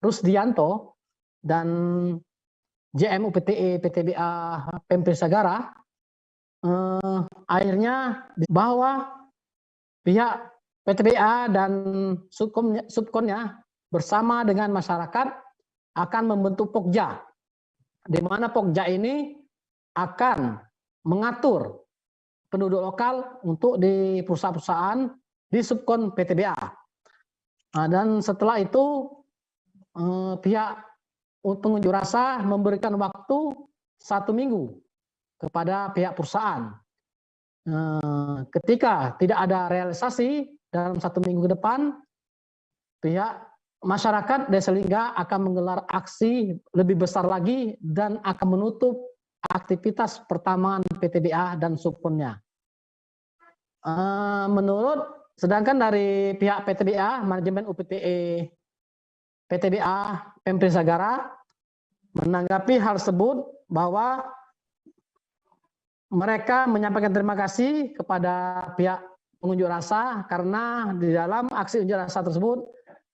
Rusdianto dan JM UPTE PTBA Pemprov Sagara, akhirnya bahwa pihak PTBA dan subkonnya bersama dengan masyarakat akan membentuk Pokja, di mana Pokja ini akan mengatur penduduk lokal untuk di perusahaan-perusahaan di subkon PTBA. Dan setelah itu pihak pengunjuk rasa memberikan waktu 1 minggu kepada pihak perusahaan. Ketika tidak ada realisasi dalam 1 minggu ke depan, pihak masyarakat Desa Lingga akan menggelar aksi lebih besar lagi dan akan menutup aktivitas pertambangan PTBA dan subkonnya. Sedangkan dari pihak PTBA, manajemen UPTE PTBA Pemprov Sagara menanggapi hal tersebut bahwa mereka menyampaikan terima kasih kepada pihak pengunjuk rasa karena di dalam aksi unjuk rasa tersebut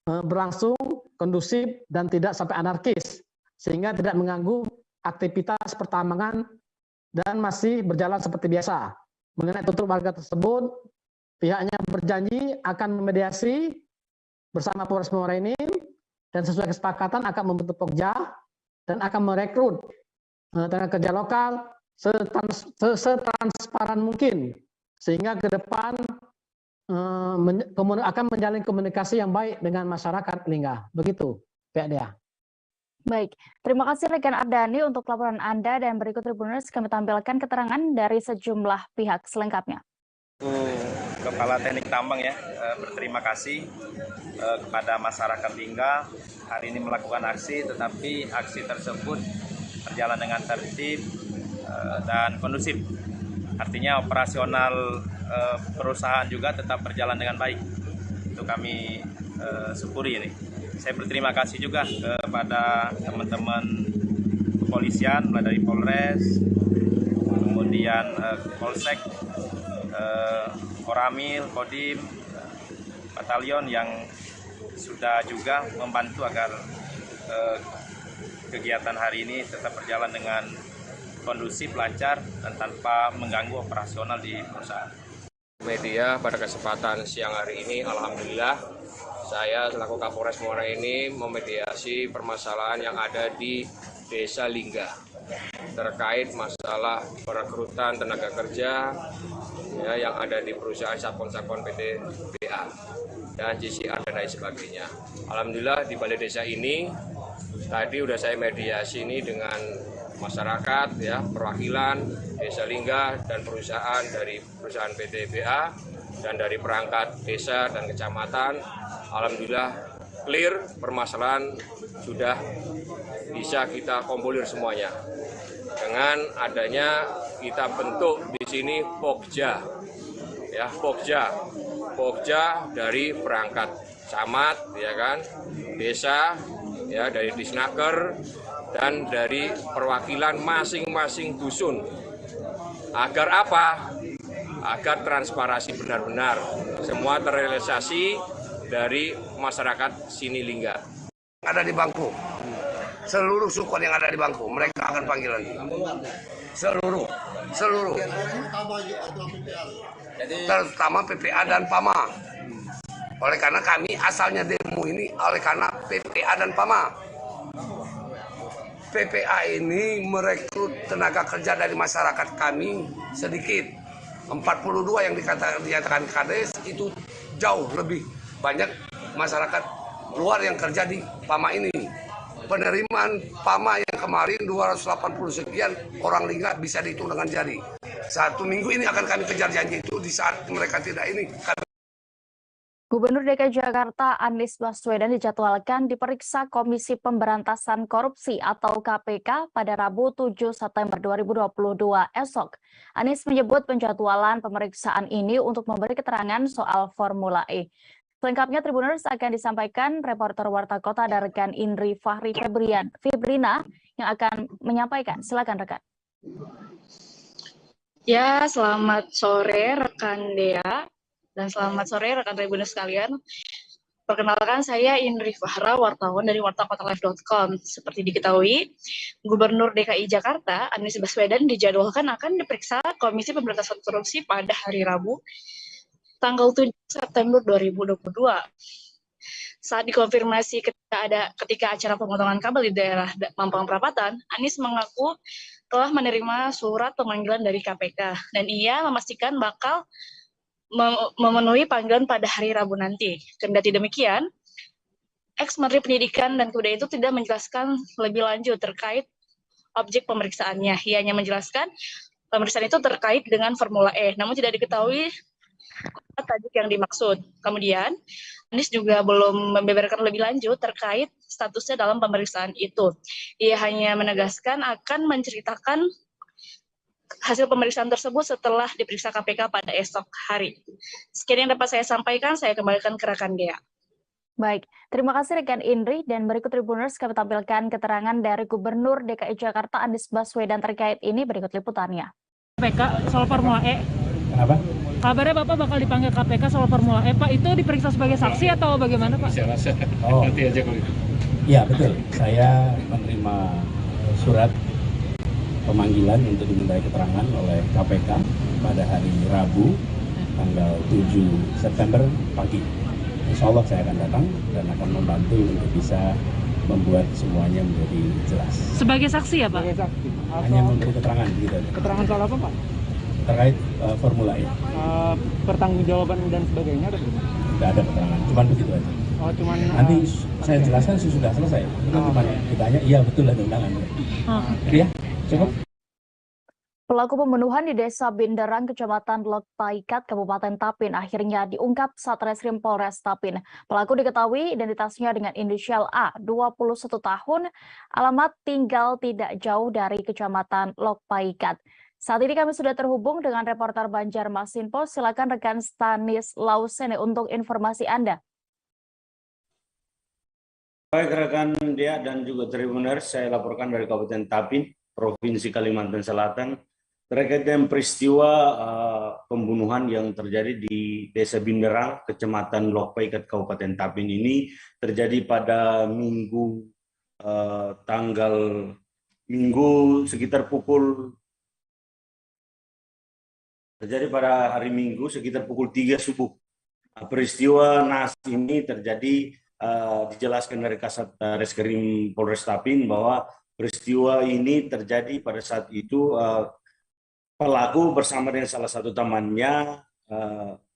berlangsung kondusif dan tidak sampai anarkis, sehingga tidak mengganggu aktivitas pertambangan dan masih berjalan seperti biasa. Mengenai tutup warga tersebut, pihaknya berjanji akan memediasi bersama Polres Muara Enim dan sesuai kesepakatan akan membentuk Pokja dan akan merekrut tenaga kerja lokal setransparan mungkin, sehingga ke depan akan menjalin komunikasi yang baik dengan masyarakat Lingga. Begitu, Pak Dea. Baik, terima kasih rekan Ardani untuk laporan Anda, dan berikut Tribuners kami tampilkan keterangan dari sejumlah pihak selengkapnya. Kepala Teknik Tambang ya, berterima kasih kepada masyarakat Lingga hari ini melakukan aksi, tetapi aksi tersebut berjalan dengan tertib dan kondusif. Artinya operasional perusahaan juga tetap berjalan dengan baik. Itu kami syukuri ini. Saya berterima kasih juga kepada teman-teman kepolisian, mulai dari Polres, kemudian Polsek, Koramil, Kodim, Batalion yang sudah juga membantu agar kegiatan hari ini tetap berjalan dengan kondusif, lancar, dan tanpa mengganggu operasional di perusahaan. Media pada kesempatan siang hari ini, alhamdulillah, saya selaku Kapolres Muara Enim memediasi permasalahan yang ada di Desa Lingga terkait masalah perekrutan tenaga kerja ya, yang ada di perusahaan Sapon PTBA dan JCR dan lain sebagainya. Alhamdulillah di balai desa ini tadi udah saya mediasi ini dengan masyarakat ya, perwakilan Desa Lingga dan perusahaan dari perusahaan PTBA dan dari perangkat desa dan kecamatan. Alhamdulillah clear, permasalahan sudah bisa kita kompolir semuanya. Dengan adanya kita bentuk di sini Pokja, ya Pokja dari perangkat camat, ya kan, desa, ya dari Disnaker dan dari perwakilan masing-masing dusun. Agar apa? Agar transparansi benar-benar semua terrealisasi dari masyarakat sini Lingga. Ada di Bangku, seluruh sukun yang ada di Bangku mereka akan panggil lagi. Seluruh, terutama PPA dan PAMA. Oleh karena kami asalnya demo ini oleh karena PPA dan PAMA. PPA ini merekrut tenaga kerja dari masyarakat kami sedikit. 42 yang dinyatakan kades itu jauh lebih banyak masyarakat luar yang kerja di PAMA ini. Penerimaan PAMA yang kemarin 280 sekian orang Lingga bisa dihitung dengan jari. 1 minggu ini akan kami kejar janji itu. Di saat mereka tidak ini Gubernur DKI Jakarta Anies Baswedan dijadwalkan diperiksa Komisi Pemberantasan Korupsi atau KPK pada Rabu 7 September 2022 esok. Anies menyebut penjadwalan pemeriksaan ini untuk memberi keterangan soal Formula E. Selengkapnya Tribuners akan disampaikan reporter Warta Kota dan rekan Indri Fahri Fibrina yang akan menyampaikan. Silakan rekan. Ya, selamat sore rekan Dea. Dan selamat sore rekan Tribuners sekalian. Perkenalkan, saya Indri Fahra, wartawan dari wartakotalive.com. Seperti diketahui, Gubernur DKI Jakarta, Anies Baswedan, dijadwalkan akan diperiksa Komisi Pemberantasan Korupsi pada hari Rabu, tanggal 7 September 2022. Saat dikonfirmasi ketika acara pemotongan kabel di daerah Mampang Perapatan, Anies mengaku telah menerima surat pemanggilan dari KPK, dan ia memastikan bakal memenuhi panggilan pada hari Rabu nanti. Kendati demikian, ex-Menteri Pendidikan dan Kebudayaan itu tidak menjelaskan lebih lanjut terkait objek pemeriksaannya. Ia hanya menjelaskan pemeriksaan itu terkait dengan Formula E, namun tidak diketahui tajuk yang dimaksud. Kemudian, Anies juga belum membeberkan lebih lanjut terkait statusnya dalam pemeriksaan itu. Ia hanya menegaskan akan menceritakan hasil pemeriksaan tersebut setelah diperiksa KPK pada esok hari. Sekian yang dapat saya sampaikan, saya kembalikan ke rekan Dea. Baik, terima kasih rekan Indri, dan berikut Tribuners kami tampilkan keterangan dari Gubernur DKI Jakarta Anies Baswedan terkait ini, berikut liputannya. KPK soal Formula E. Kenapa? Kabarnya Bapak bakal dipanggil KPK soal Formula E. Pak, itu diperiksa sebagai saksi atau bagaimana Pak? Saya rasa nanti aja kalau itu. Iya betul, saya menerima surat pemanggilan untuk dimintai keterangan oleh KPK pada hari Rabu tanggal 7 September pagi. Insya Allah saya akan datang dan akan membantu untuk bisa membuat semuanya menjadi jelas. Sebagai saksi ya Pak? Sebagai saksi. Hanya memberi keterangan gitu. Keterangan soal apa Pak? Terkait Formula E. Pertanggungjawaban dan sebagainya ada belum? Tidak ada keterangan, cuma begitu aja. Oh, cuman nanti saya jelaskan sudah selesai. Cuma ditanya, iya betul ada undangan. Ya, cukup. Pelaku pembunuhan di Desa Binderang, Kecamatan Lok Paikat, Kabupaten Tapin akhirnya diungkap Satreskrim Polres Tapin. Pelaku diketahui identitasnya dengan inisial A, 21 tahun, alamat tinggal tidak jauh dari Kecamatan Lok Paikat. Saat ini kami sudah terhubung dengan reporter Banjarmasinpo. Silakan rekan Stanis Lausene untuk informasi Anda. Baik rekan Dea dan juga Tribuners, saya laporkan dari Kabupaten Tapin, Provinsi Kalimantan Selatan, terkait dengan peristiwa pembunuhan yang terjadi di Desa Binderang, Kecamatan Lok Paikat, Kabupaten Tapin ini terjadi pada hari Minggu sekitar pukul 3 subuh. Peristiwa naas ini terjadi, dijelaskan dari Kasat Reskrim Polres Tapin bahwa peristiwa ini terjadi pada saat itu pelaku bersama dengan salah satu temannya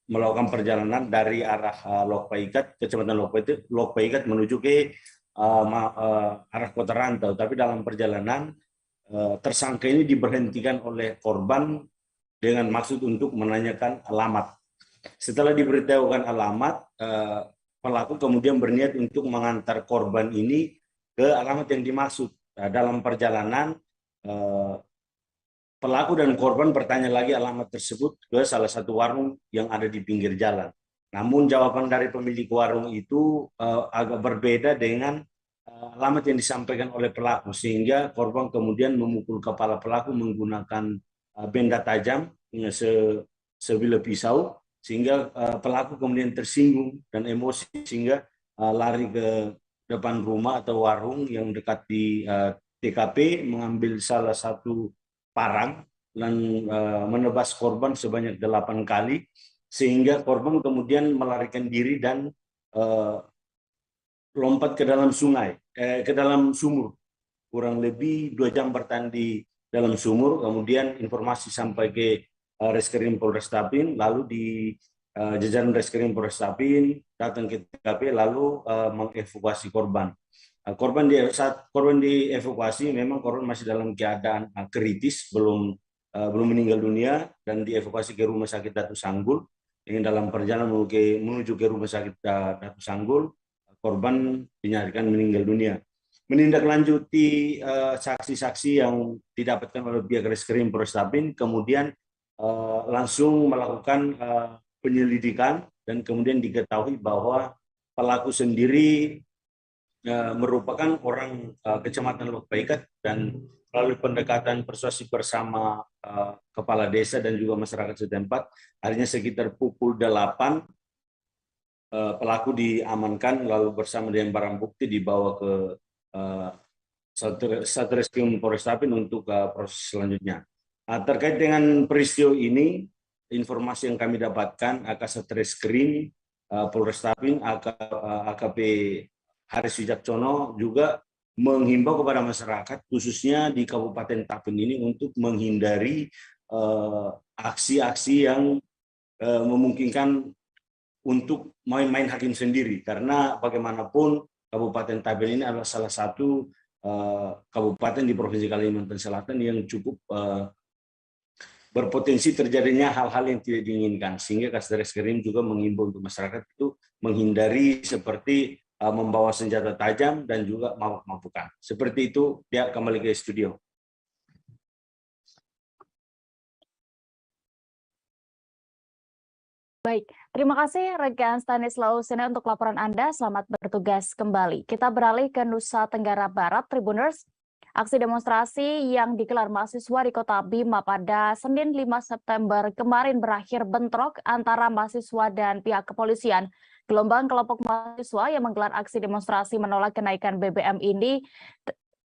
melakukan perjalanan dari arah Lok Paikat, Kecamatan Lok Paikat menuju ke arah Kota Rantau. Tapi dalam perjalanan tersangka ini diberhentikan oleh korban dengan maksud untuk menanyakan alamat. Setelah diberitahukan alamat, pelaku kemudian berniat untuk mengantar korban ini ke alamat yang dimaksud. Dalam perjalanan, pelaku dan korban bertanya lagi alamat tersebut ke salah satu warung yang ada di pinggir jalan. Namun jawaban dari pemilik warung itu agak berbeda dengan alamat yang disampaikan oleh pelaku, sehingga korban kemudian memukul kepala pelaku menggunakan benda tajam sebilah pisau, sehingga pelaku kemudian tersinggung dan emosi sehingga lari ke depan rumah atau warung yang dekat di TKP, mengambil salah satu parang dan menebas korban sebanyak 8 kali, sehingga korban kemudian melarikan diri dan lompat ke dalam sungai, ke dalam sumur. Kurang lebih 2 jam bertahan di dalam sumur, kemudian informasi sampai ke Reskrim Polres Tapin, lalu di jajaran Reskrim Polres Tapin datang ke TKP lalu mengevakuasi korban. Saat korban dievakuasi, memang korban masih dalam keadaan kritis, belum meninggal dunia, dan dievakuasi ke Rumah Sakit Datu Sanggul. Yang dalam perjalanan menuju ke Rumah Sakit Datu Sanggul, korban dinyatakan meninggal dunia. Menindaklanjuti saksi-saksi yang didapatkan oleh pihak Reskrim Polres Tapin, kemudian langsung melakukan penyelidikan, dan kemudian diketahui bahwa pelaku sendiri merupakan orang Kecamatan Lok Paikat, dan melalui pendekatan persuasif bersama kepala desa dan juga masyarakat setempat, akhirnya sekitar pukul 8 pelaku diamankan lalu bersama dengan barang bukti dibawa ke Satreskrim Polres Tapin untuk proses selanjutnya. Terkait dengan peristiwa ini, informasi yang kami dapatkan Satreskrim Polres Tapin AKP Haris Wijaksono juga menghimbau kepada masyarakat khususnya di Kabupaten Tapin ini untuk menghindari aksi-aksi yang memungkinkan untuk main-main hakim sendiri, karena bagaimanapun Kabupaten Tapin ini adalah salah satu kabupaten di Provinsi Kalimantan Selatan yang cukup berpotensi terjadinya hal-hal yang tidak diinginkan, sehingga Satreskrim juga mengimbau untuk masyarakat itu menghindari seperti membawa senjata tajam dan juga mabuk-mabukan. Seperti itu, dia kembali ke studio. Baik, terima kasih rekan Stanislaus Sene untuk laporan Anda. Selamat bertugas kembali. Kita beralih ke Nusa Tenggara Barat, Tribuners. Aksi demonstrasi yang digelar mahasiswa di Kota Bima pada Senin 5 September kemarin berakhir bentrok antara mahasiswa dan pihak kepolisian. Gelombang kelompok mahasiswa yang menggelar aksi demonstrasi menolak kenaikan BBM ini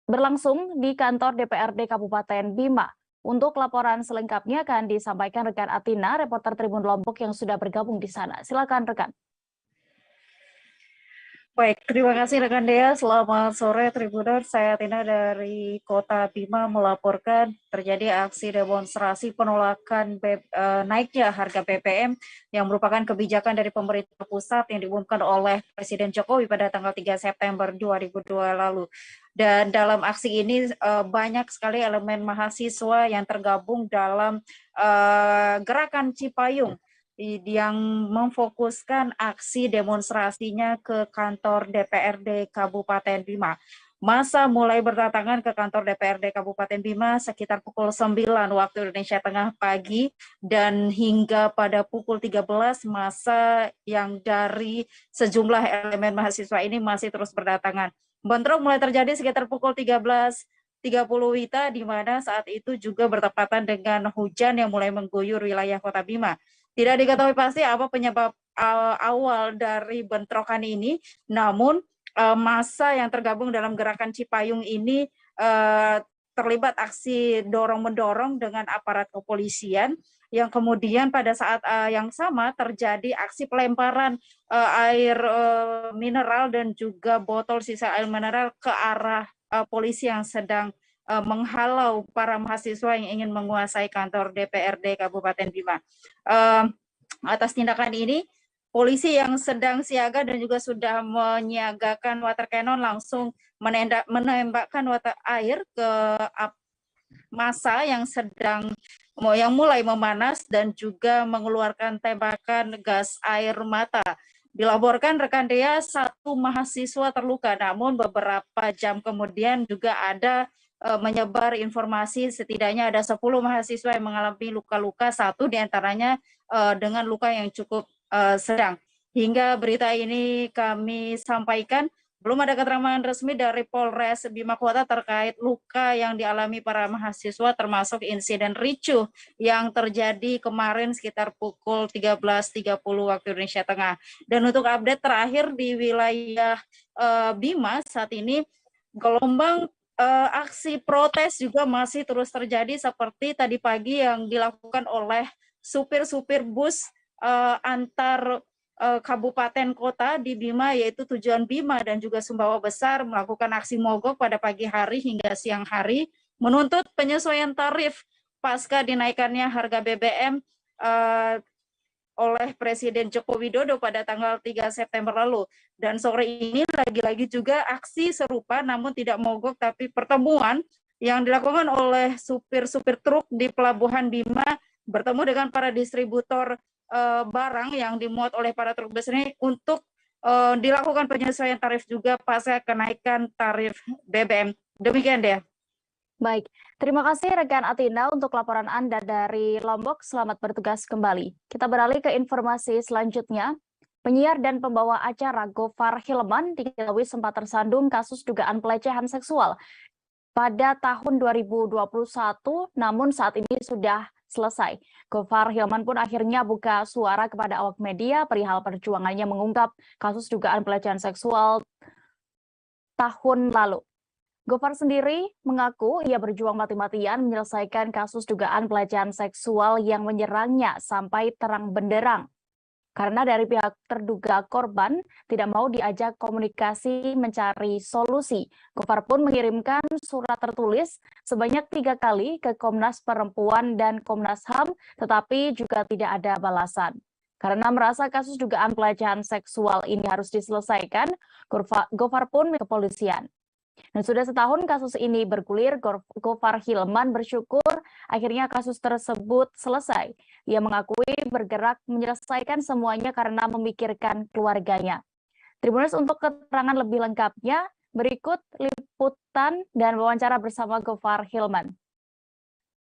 berlangsung di kantor DPRD Kabupaten Bima. Untuk laporan selengkapnya akan disampaikan rekan Atina, reporter Tribun Lombok yang sudah bergabung di sana. Silakan rekan. Baik, terima kasih rekan Dea. Selamat sore Tribuners, saya Tina dari Kota Bima melaporkan terjadi aksi demonstrasi penolakan naiknya harga BBM yang merupakan kebijakan dari pemerintah pusat yang diumumkan oleh Presiden Jokowi pada tanggal 3 September 2002 lalu. Dan dalam aksi ini banyak sekali elemen mahasiswa yang tergabung dalam gerakan Cipayung yang memfokuskan aksi demonstrasinya ke kantor DPRD Kabupaten Bima. Masa mulai berdatangan ke kantor DPRD Kabupaten Bima sekitar pukul 9 waktu Indonesia Tengah pagi, dan hingga pada pukul 13 masa yang dari sejumlah elemen mahasiswa ini masih terus berdatangan. Bentrok mulai terjadi sekitar pukul 13.30 WITA, di mana saat itu juga bertepatan dengan hujan yang mulai mengguyur wilayah Kota Bima. Tidak diketahui pasti apa penyebab awal dari bentrokan ini, namun massa yang tergabung dalam gerakan Cipayung ini terlibat aksi dorong-mendorong dengan aparat kepolisian, yang kemudian pada saat yang sama terjadi aksi pelemparan air mineral dan juga botol sisa air mineral ke arah polisi yang sedang menghalau para mahasiswa yang ingin menguasai kantor DPRD Kabupaten Bima. Atas tindakan ini, polisi yang sedang siaga dan juga sudah menyiagakan water cannon langsung menembakkan air ke massa yang mulai memanas dan juga mengeluarkan tembakan gas air mata. Dilaporkan rekan Dea, 1 mahasiswa terluka, namun beberapa jam kemudian juga ada menyebar informasi setidaknya ada 10 mahasiswa yang mengalami luka-luka, 1 diantaranya dengan luka yang cukup sedang. Hingga berita ini kami sampaikan, belum ada keterangan resmi dari Polres Bima Kota terkait luka yang dialami para mahasiswa, termasuk insiden ricuh yang terjadi kemarin sekitar pukul 13.30 waktu Indonesia Tengah. Dan untuk update terakhir di wilayah Bima saat ini, gelombang aksi protes juga masih terus terjadi seperti tadi pagi yang dilakukan oleh supir-supir bus antar kabupaten kota di Bima, yaitu tujuan Bima dan juga Sumbawa Besar, melakukan aksi mogok pada pagi hari hingga siang hari menuntut penyesuaian tarif pasca dinaikannya harga BBM oleh Presiden Joko Widodo pada tanggal 3 September lalu. Dan sore ini lagi-lagi juga aksi serupa, namun tidak mogok tapi pertemuan yang dilakukan oleh supir-supir truk di Pelabuhan Bima bertemu dengan para distributor barang yang dimuat oleh para truk bus ini untuk dilakukan penyesuaian tarif juga pasca kenaikan tarif BBM. Demikian deh. Baik, terima kasih rekan Atina untuk laporan Anda dari Lombok. Selamat bertugas kembali. Kita beralih ke informasi selanjutnya. Penyiar dan pembawa acara Gofar Hilman diketahui sempat tersandung kasus dugaan pelecehan seksual pada tahun 2021, namun saat ini sudah selesai. Gofar Hilman pun akhirnya buka suara kepada awak media perihal perjuangannya mengungkap kasus dugaan pelecehan seksual tahun lalu. Gofar sendiri mengaku ia berjuang mati-matian menyelesaikan kasus dugaan pelecehan seksual yang menyerangnya sampai terang benderang. Karena dari pihak terduga korban tidak mau diajak komunikasi mencari solusi. Gofar pun mengirimkan surat tertulis sebanyak 3 kali ke Komnas Perempuan dan Komnas HAM, tetapi juga tidak ada balasan. Karena merasa kasus dugaan pelecehan seksual ini harus diselesaikan, Gofar pun ke kepolisian. Dan sudah setahun kasus ini bergulir, Gofar Hilman bersyukur akhirnya kasus tersebut selesai. Ia mengakui bergerak menyelesaikan semuanya karena memikirkan keluarganya. Tribuners, untuk keterangan lebih lengkapnya, berikut liputan dan wawancara bersama Gofar Hilman.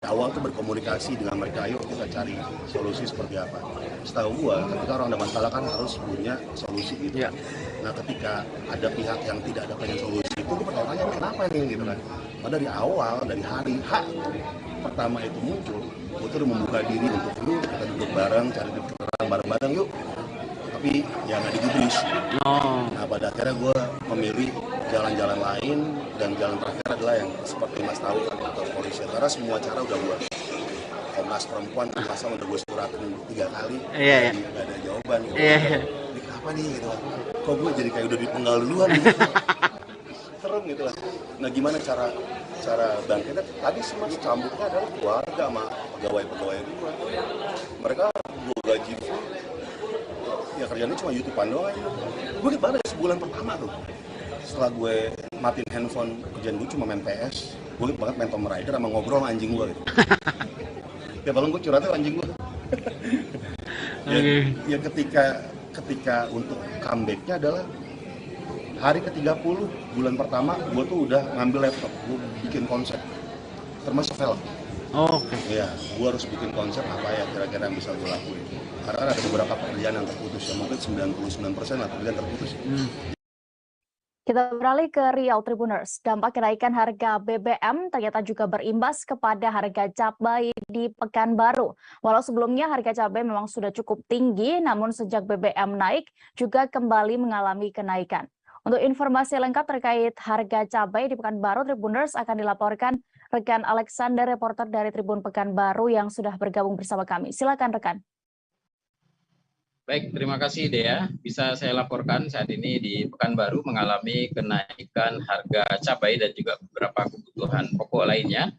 Awal tuh berkomunikasi dengan mereka, ayo kita cari solusi seperti apa. Setahu gua, ketika orang ada masalah kan harus punya solusi gitu. Ya. Nah, ketika ada pihak yang tidak ada pengen solusi, itu gue bertanya kenapa nih gitu kan. Nah, dari awal, dari hari H pertama itu muncul, gue tuh udah membuka diri untuk yuk kita duduk bareng, cari keterangan bareng-bareng yuk. Tapi ya nggak digubris. Nah, pada akhirnya gue memilih jalan-jalan lain, dan jalan terakhir adalah yang seperti Mas tahu kan, ke polisi. Karena semua cara udah gue, Komnas Perempuan masa udah gue suratin 3 kali, dan nggak ada jawaban gitu. Ini apa nih gitu, kok gue jadi kayak udah dipenggal duluan gitu. Serem gitu lah. Nah, gimana cara bangkitnya? Tadi semua cambuknya adalah keluarga sama pegawai-pegawai gue. Mereka gue gaji full, ya kerjanya cuma YouTubean doang aja. Gue inget banget sebulan pertama tuh, setelah gue matiin handphone, kerjaan gue cuma main PS. Gue inget banget main Tomb Raider sama ngobrol sama anjing gue gitu. Ya tolong gue curhatnya anjing gue. Ya ketika untuk comeback-nya adalah hari ke-30 bulan pertama, gue tuh udah ngambil laptop, gue bikin konsep, termasuk film. Ya, gue harus bikin konsep apa ya kira-kira yang bisa gue lakuin. Karena ada beberapa pekerjaan yang terputus, ya mungkin 99% lah pekerjaan terputus. Kita beralih ke Riau, Tribuners. Dampak kenaikan harga BBM ternyata juga berimbas kepada harga cabai di Pekanbaru. Walau sebelumnya harga cabai memang sudah cukup tinggi, namun sejak BBM naik juga kembali mengalami kenaikan. Untuk informasi lengkap terkait harga cabai di Pekanbaru, Tribuners akan dilaporkan rekan Alexander, reporter dari Tribun Pekanbaru yang sudah bergabung bersama kami. Silakan rekan. Baik, terima kasih Dea. Bisa saya laporkan saat ini di Pekanbaru mengalami kenaikan harga cabai dan juga beberapa kebutuhan pokok lainnya.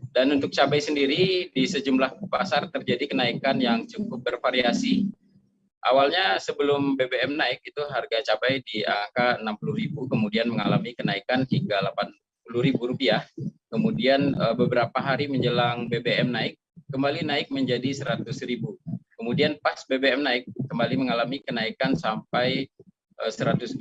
Dan untuk cabai sendiri di sejumlah pasar terjadi kenaikan yang cukup bervariasi. Awalnya sebelum BBM naik itu harga cabai di angka 60.000, kemudian mengalami kenaikan hingga Rp80.000. Kemudian beberapa hari menjelang BBM naik, kembali naik menjadi 100.000. Kemudian pas BBM naik, kembali mengalami kenaikan sampai 120.000.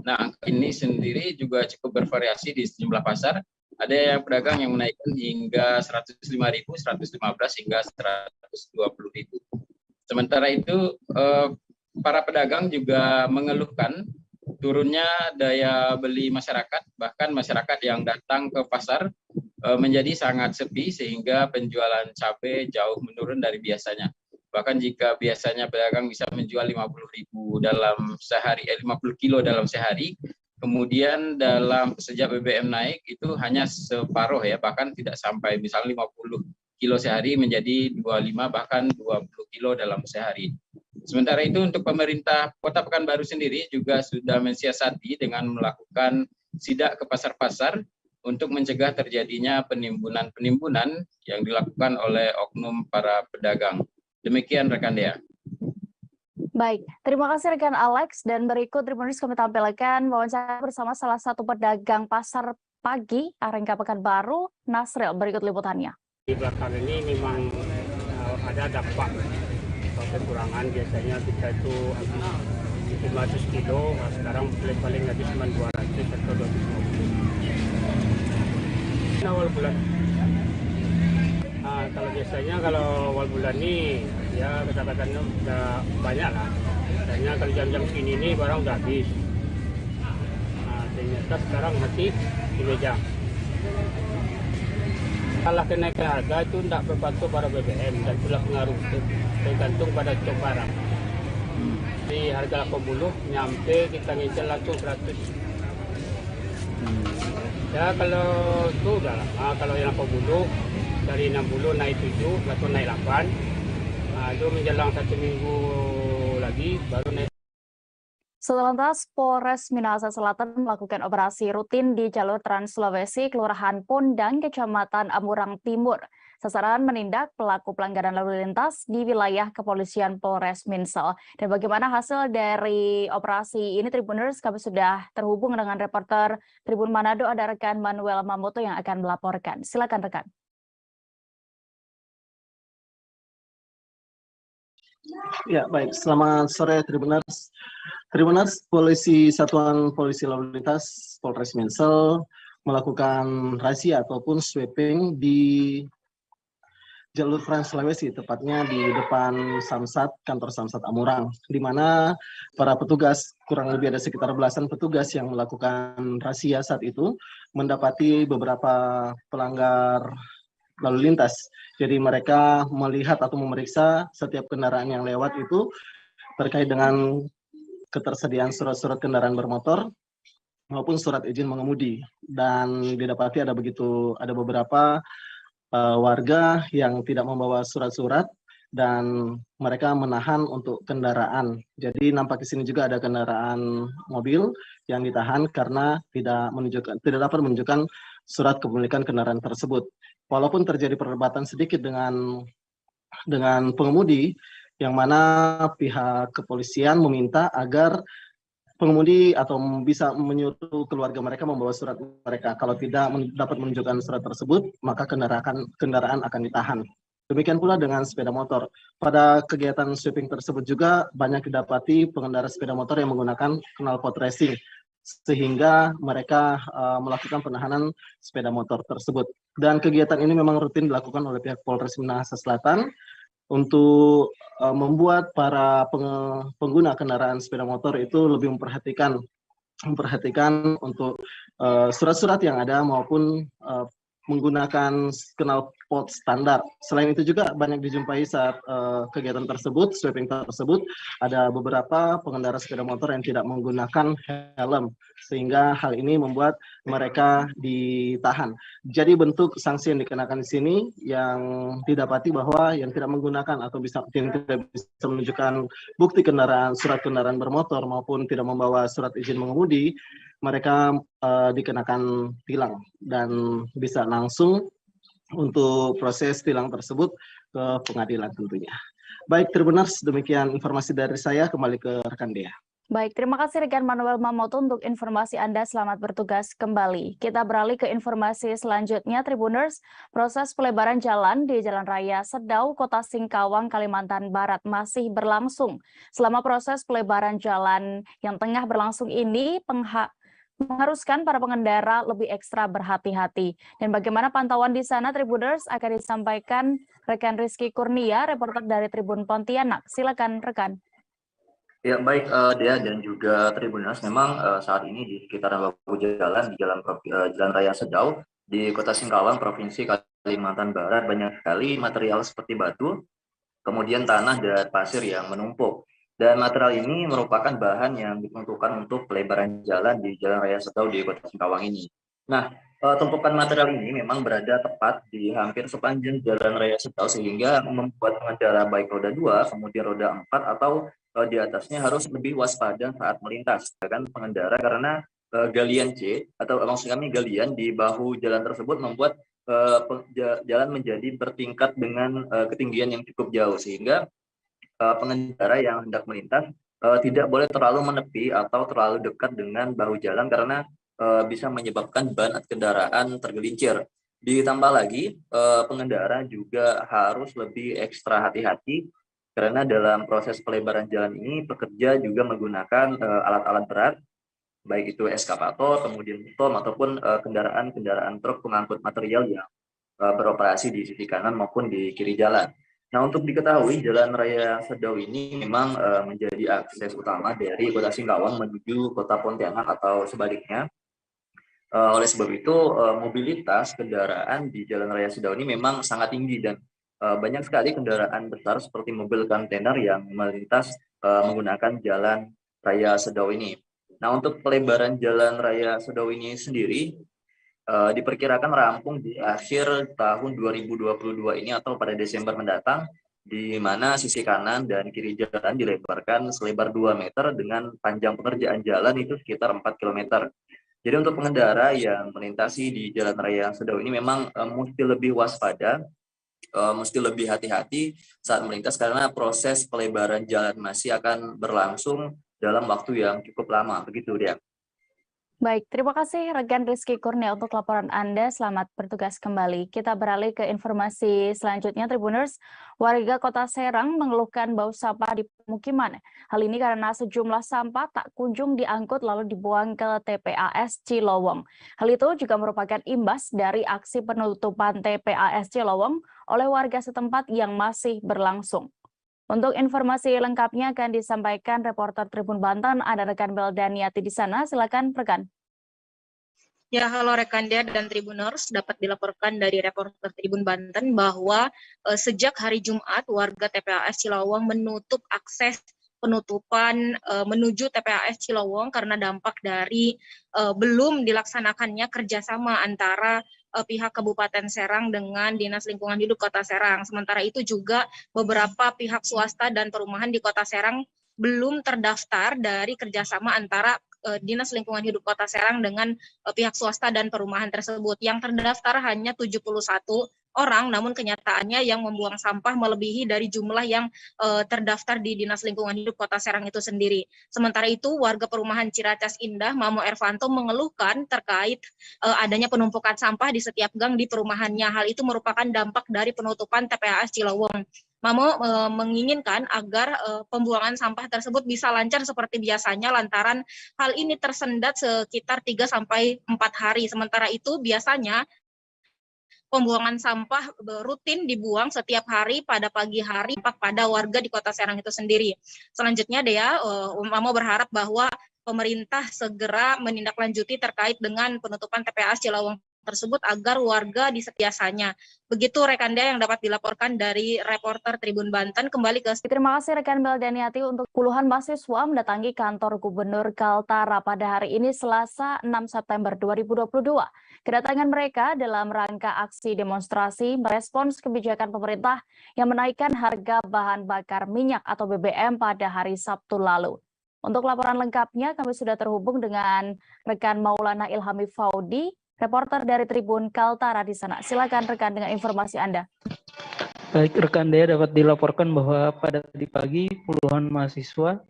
Nah, ini sendiri juga cukup bervariasi di sejumlah pasar. Ada yang pedagang yang menaikkan hingga 105.000, 115 hingga 120.000. Sementara itu, para pedagang juga mengeluhkan turunnya daya beli masyarakat, bahkan masyarakat yang datang ke pasar menjadi sangat sepi sehingga penjualan cabai jauh menurun dari biasanya. Bahkan jika biasanya pedagang bisa menjual 50.000 dalam sehari, 50 kilo dalam sehari, kemudian sejak BBM naik itu hanya separuh ya, bahkan tidak sampai misalnya 50 kilo sehari menjadi 25 bahkan 20 kilo dalam sehari. Sementara itu untuk pemerintah Kota Pekanbaru sendiri juga sudah mensiasati dengan melakukan sidak ke pasar-pasar untuk mencegah terjadinya penimbunan yang dilakukan oleh oknum para pedagang. Demikian rekan Dea. Baik, terima kasih rekan Alex, dan berikut Tribuners kami tampilkan wawancara bersama salah satu pedagang pasar pagi Arengga Pekanbaru, Nasril. Berikut liputannya. Di belakang ini memang ada dampak kekurangan, biasanya kita itu 500 kilo, sekarang paling habis cuma 200 atau 250. Awal bulan, kalau biasanya kalau awal bulan ini ya katakan udah banyak lah. Biasanya kalau jam-jam segini ini barang udah habis. Ternyata sekarang masih 3 jam. Kalau kenaikan harga itu tidak berpatok pada BBM dan itulah pengaruh tergantung pada stok barang. Di harga 80 nyampe kita ngincar langsung 100. Ya kalau itu udah lama, kalau yang 80 dari 60 naik 7 atau naik 8. Nah, itu menjelang 1 minggu lagi baru naik. Setelantas Polres Minahasa Selatan melakukan operasi rutin di jalur Trans Sulawesi, Kelurahan Pondang, Kecamatan Amurang Timur. Sasaran menindak pelaku pelanggaran lalu lintas di wilayah kepolisian Polres Minsel. Dan bagaimana hasil dari operasi ini, Tribuners, kami sudah terhubung dengan reporter Tribun Manado, ada rekan Manuel Mamoto yang akan melaporkan. Silakan rekan. Ya, baik. Selamat sore, Tribuners. Tribuners, Satuan Polisi Lalu Lintas Polres Minsel melakukan razia ataupun sweeping di jalur Trans Sulawesi, tepatnya di depan Samsat, kantor Samsat Amurang, di mana para petugas, kurang lebih ada sekitar belasan petugas yang melakukan razia saat itu, mendapati beberapa pelanggar lalu lintas. Jadi mereka melihat atau memeriksa setiap kendaraan yang lewat itu terkait dengan ketersediaan surat-surat kendaraan bermotor maupun surat izin mengemudi, dan didapati ada beberapa warga yang tidak membawa surat-surat dan mereka menahan untuk kendaraan. Jadi nampak di sini juga ada kendaraan mobil yang ditahan karena tidak dapat menunjukkan surat kepemilikan kendaraan tersebut. Walaupun terjadi perdebatan sedikit dengan pengemudi, yang mana pihak kepolisian meminta agar pengemudi atau bisa menyuruh keluarga mereka membawa surat mereka. Kalau tidak dapat menunjukkan surat tersebut, maka kendaraan akan ditahan. Demikian pula dengan sepeda motor. Pada kegiatan sweeping tersebut juga banyak didapati pengendara sepeda motor yang menggunakan knalpot racing, sehingga mereka melakukan penahanan sepeda motor tersebut. Dan kegiatan ini memang rutin dilakukan oleh pihak Polres Minahasa Selatan untuk membuat para pengguna kendaraan sepeda motor itu lebih memperhatikan untuk surat-surat yang ada maupun menggunakan knalpot standar. Selain itu juga banyak dijumpai saat kegiatan tersebut, sweeping tersebut, ada beberapa pengendara sepeda motor yang tidak menggunakan helm, sehingga hal ini membuat mereka ditahan. Jadi bentuk sanksi yang dikenakan di sini yang didapati bahwa yang tidak menggunakan atau tidak bisa menunjukkan bukti surat kendaraan bermotor maupun tidak membawa surat izin mengemudi, mereka dikenakan tilang dan bisa langsung untuk proses tilang tersebut ke pengadilan tentunya. Baik, Tribuners, demikian informasi dari saya. Kembali ke rekan Dea. Baik, terima kasih rekan Manuel Mamoto untuk informasi Anda. Selamat bertugas kembali. Kita beralih ke informasi selanjutnya, Tribuners. Proses pelebaran jalan di Jalan Raya Sedau, Kota Singkawang, Kalimantan Barat masih berlangsung. Selama proses pelebaran jalan yang tengah berlangsung ini, mengharuskan para pengendara lebih ekstra berhati-hati. Dan bagaimana pantauan di sana, Tribuners, akan disampaikan rekan Rizky Kurnia, reporter dari Tribun Pontianak. Silakan rekan. Ya, baik Dea dan juga Tribuners, memang saat ini di sekitaran bahu jalan di Jalan Raya Sedau di Kota Singkawang, Provinsi Kalimantan Barat, banyak sekali material seperti batu, kemudian tanah dan pasir yang menumpuk. Dan material ini merupakan bahan yang diperuntukkan untuk pelebaran jalan di Jalan Raya Sedau di Kota Singkawang ini. Nah, tumpukan material ini memang berada tepat di hampir sepanjang Jalan Raya Sedau, sehingga membuat pengendara baik roda 2, kemudian roda 4, atau di atasnya harus lebih waspada saat melintas. Kan pengendara, karena galian C, atau maksud kami galian di bahu jalan tersebut membuat jalan menjadi bertingkat dengan ketinggian yang cukup jauh, sehingga pengendara yang hendak melintas tidak boleh terlalu menepi atau terlalu dekat dengan bahu jalan karena bisa menyebabkan ban kendaraan tergelincir. Ditambah lagi pengendara juga harus lebih ekstra hati-hati karena dalam proses pelebaran jalan ini pekerja juga menggunakan alat-alat berat, baik itu eskavator, kemudian tom, ataupun kendaraan-kendaraan truk pengangkut material yang beroperasi di sisi kanan maupun di kiri jalan. Nah, untuk diketahui, Jalan Raya Sedau ini memang menjadi akses utama dari Kota Singkawang menuju Kota Pontianak atau sebaliknya. Oleh sebab itu, mobilitas kendaraan di Jalan Raya Sedau ini memang sangat tinggi dan banyak sekali kendaraan besar seperti mobil kontainer yang melintas menggunakan Jalan Raya Sedau ini. Nah, untuk pelebaran Jalan Raya Sedau ini sendiri diperkirakan rampung di akhir tahun 2022 ini atau pada Desember mendatang, di mana sisi kanan dan kiri jalan dilebarkan selebar 2 meter dengan panjang pengerjaan jalan itu sekitar 4 km. Jadi untuk pengendara yang melintasi di Jalan Raya Sedau ini memang mesti lebih waspada, mesti lebih hati-hati saat melintas karena proses pelebaran jalan masih akan berlangsung dalam waktu yang cukup lama, begitu dia. Baik, terima kasih rekan Rizky Kurnia untuk laporan Anda. Selamat bertugas kembali. Kita beralih ke informasi selanjutnya, Tribuners. Warga Kota Serang mengeluhkan bau sampah di pemukiman. Hal ini karena sejumlah sampah tak kunjung diangkut lalu dibuang ke TPAS Cilowong. Hal itu juga merupakan imbas dari aksi penutupan TPAS Cilowong oleh warga setempat yang masih berlangsung. Untuk informasi lengkapnya akan disampaikan reporter Tribun Banten, ada rekan Beldaniati di sana. Silakan rekan. Ya, halo rekan Dea dan Tribuners, dapat dilaporkan dari reporter Tribun Banten bahwa sejak hari Jumat warga TPAS Cilowong menutup akses penutupan menuju TPAS Cilowong karena dampak dari belum dilaksanakannya kerjasama antara pihak Kabupaten Serang dengan Dinas Lingkungan Hidup Kota Serang. Sementara itu juga beberapa pihak swasta dan perumahan di Kota Serang belum terdaftar dari kerjasama antara Dinas Lingkungan Hidup Kota Serang dengan pihak swasta dan perumahan tersebut. Yang terdaftar hanya 71 orang, namun kenyataannya yang membuang sampah melebihi dari jumlah yang terdaftar di Dinas Lingkungan Hidup Kota Serang itu sendiri. Sementara itu, warga perumahan Ciracas Indah, Mamo Ervanto, mengeluhkan terkait adanya penumpukan sampah di setiap gang di perumahannya. Hal itu merupakan dampak dari penutupan TPAS Cilowong. Mamo menginginkan agar pembuangan sampah tersebut bisa lancar seperti biasanya lantaran hal ini tersendat sekitar 3-4 hari. Sementara itu biasanya pembuangan sampah rutin dibuang setiap hari pada pagi hari pada warga di Kota Serang itu sendiri. Selanjutnya Dea, Mamo berharap bahwa pemerintah segera menindaklanjuti terkait dengan penutupan TPAS Cilowong tersebut agar warga biasanya. Begitu rekan Dea yang dapat dilaporkan dari reporter Tribun Banten. Kembali ke Terima kasih rekan Beldaniati. Untuk puluhan mahasiswa mendatangi kantor Gubernur Kaltara pada hari ini Selasa 6 September 2022. Kedatangan mereka dalam rangka aksi demonstrasi merespons kebijakan pemerintah yang menaikkan harga bahan bakar minyak atau BBM pada hari Sabtu lalu. Untuk laporan lengkapnya kami sudah terhubung dengan rekan Maulana Ilhami Faudi, reporter dari Tribun Kaltara di sana. Silakan rekan dengan informasi Anda. Baik, rekan Dea dapat dilaporkan bahwa pada tadi pagi puluhan mahasiswa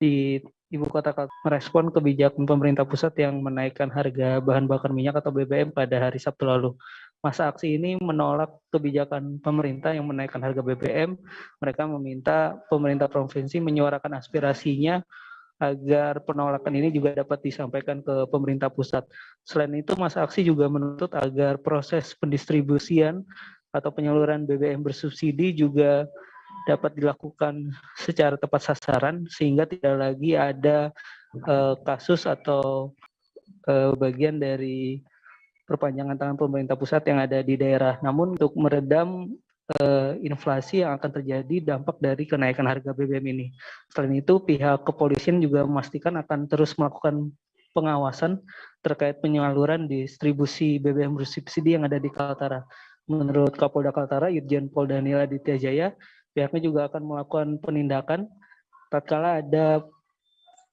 di Ibu Kota merespon kebijakan pemerintah pusat yang menaikkan harga bahan bakar minyak atau BBM pada hari Sabtu lalu. Masa aksi ini menolak kebijakan pemerintah yang menaikkan harga BBM. Mereka meminta pemerintah provinsi menyuarakan aspirasinya agar penolakan ini juga dapat disampaikan ke pemerintah pusat. Selain itu, masa aksi juga menuntut agar proses pendistribusian atau penyaluran BBM bersubsidi juga dapat dilakukan secara tepat sasaran sehingga tidak lagi ada kasus atau bagian dari perpanjangan tangan pemerintah pusat yang ada di daerah. Namun untuk meredam inflasi yang akan terjadi dampak dari kenaikan harga BBM ini. Selain itu, pihak kepolisian juga memastikan akan terus melakukan pengawasan terkait penyaluran distribusi BBM bersubsidi yang ada di Kaltara. Menurut Kapolda Kaltara, Irjen Pol Daniel Aditya Jaya, pihaknya juga akan melakukan penindakan tatkala ada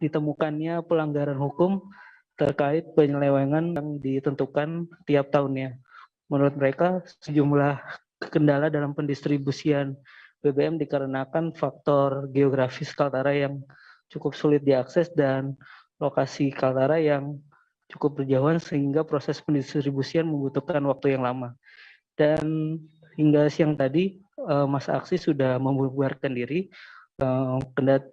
ditemukannya pelanggaran hukum terkait penyelewengan yang ditentukan tiap tahunnya. Menurut mereka, sejumlah kendala dalam pendistribusian BBM dikarenakan faktor geografis Kaltara yang cukup sulit diakses dan lokasi Kaltara yang cukup berjauhan sehingga proses pendistribusian membutuhkan waktu yang lama. Dan hingga siang tadi, masa aksi sudah membubarkan diri.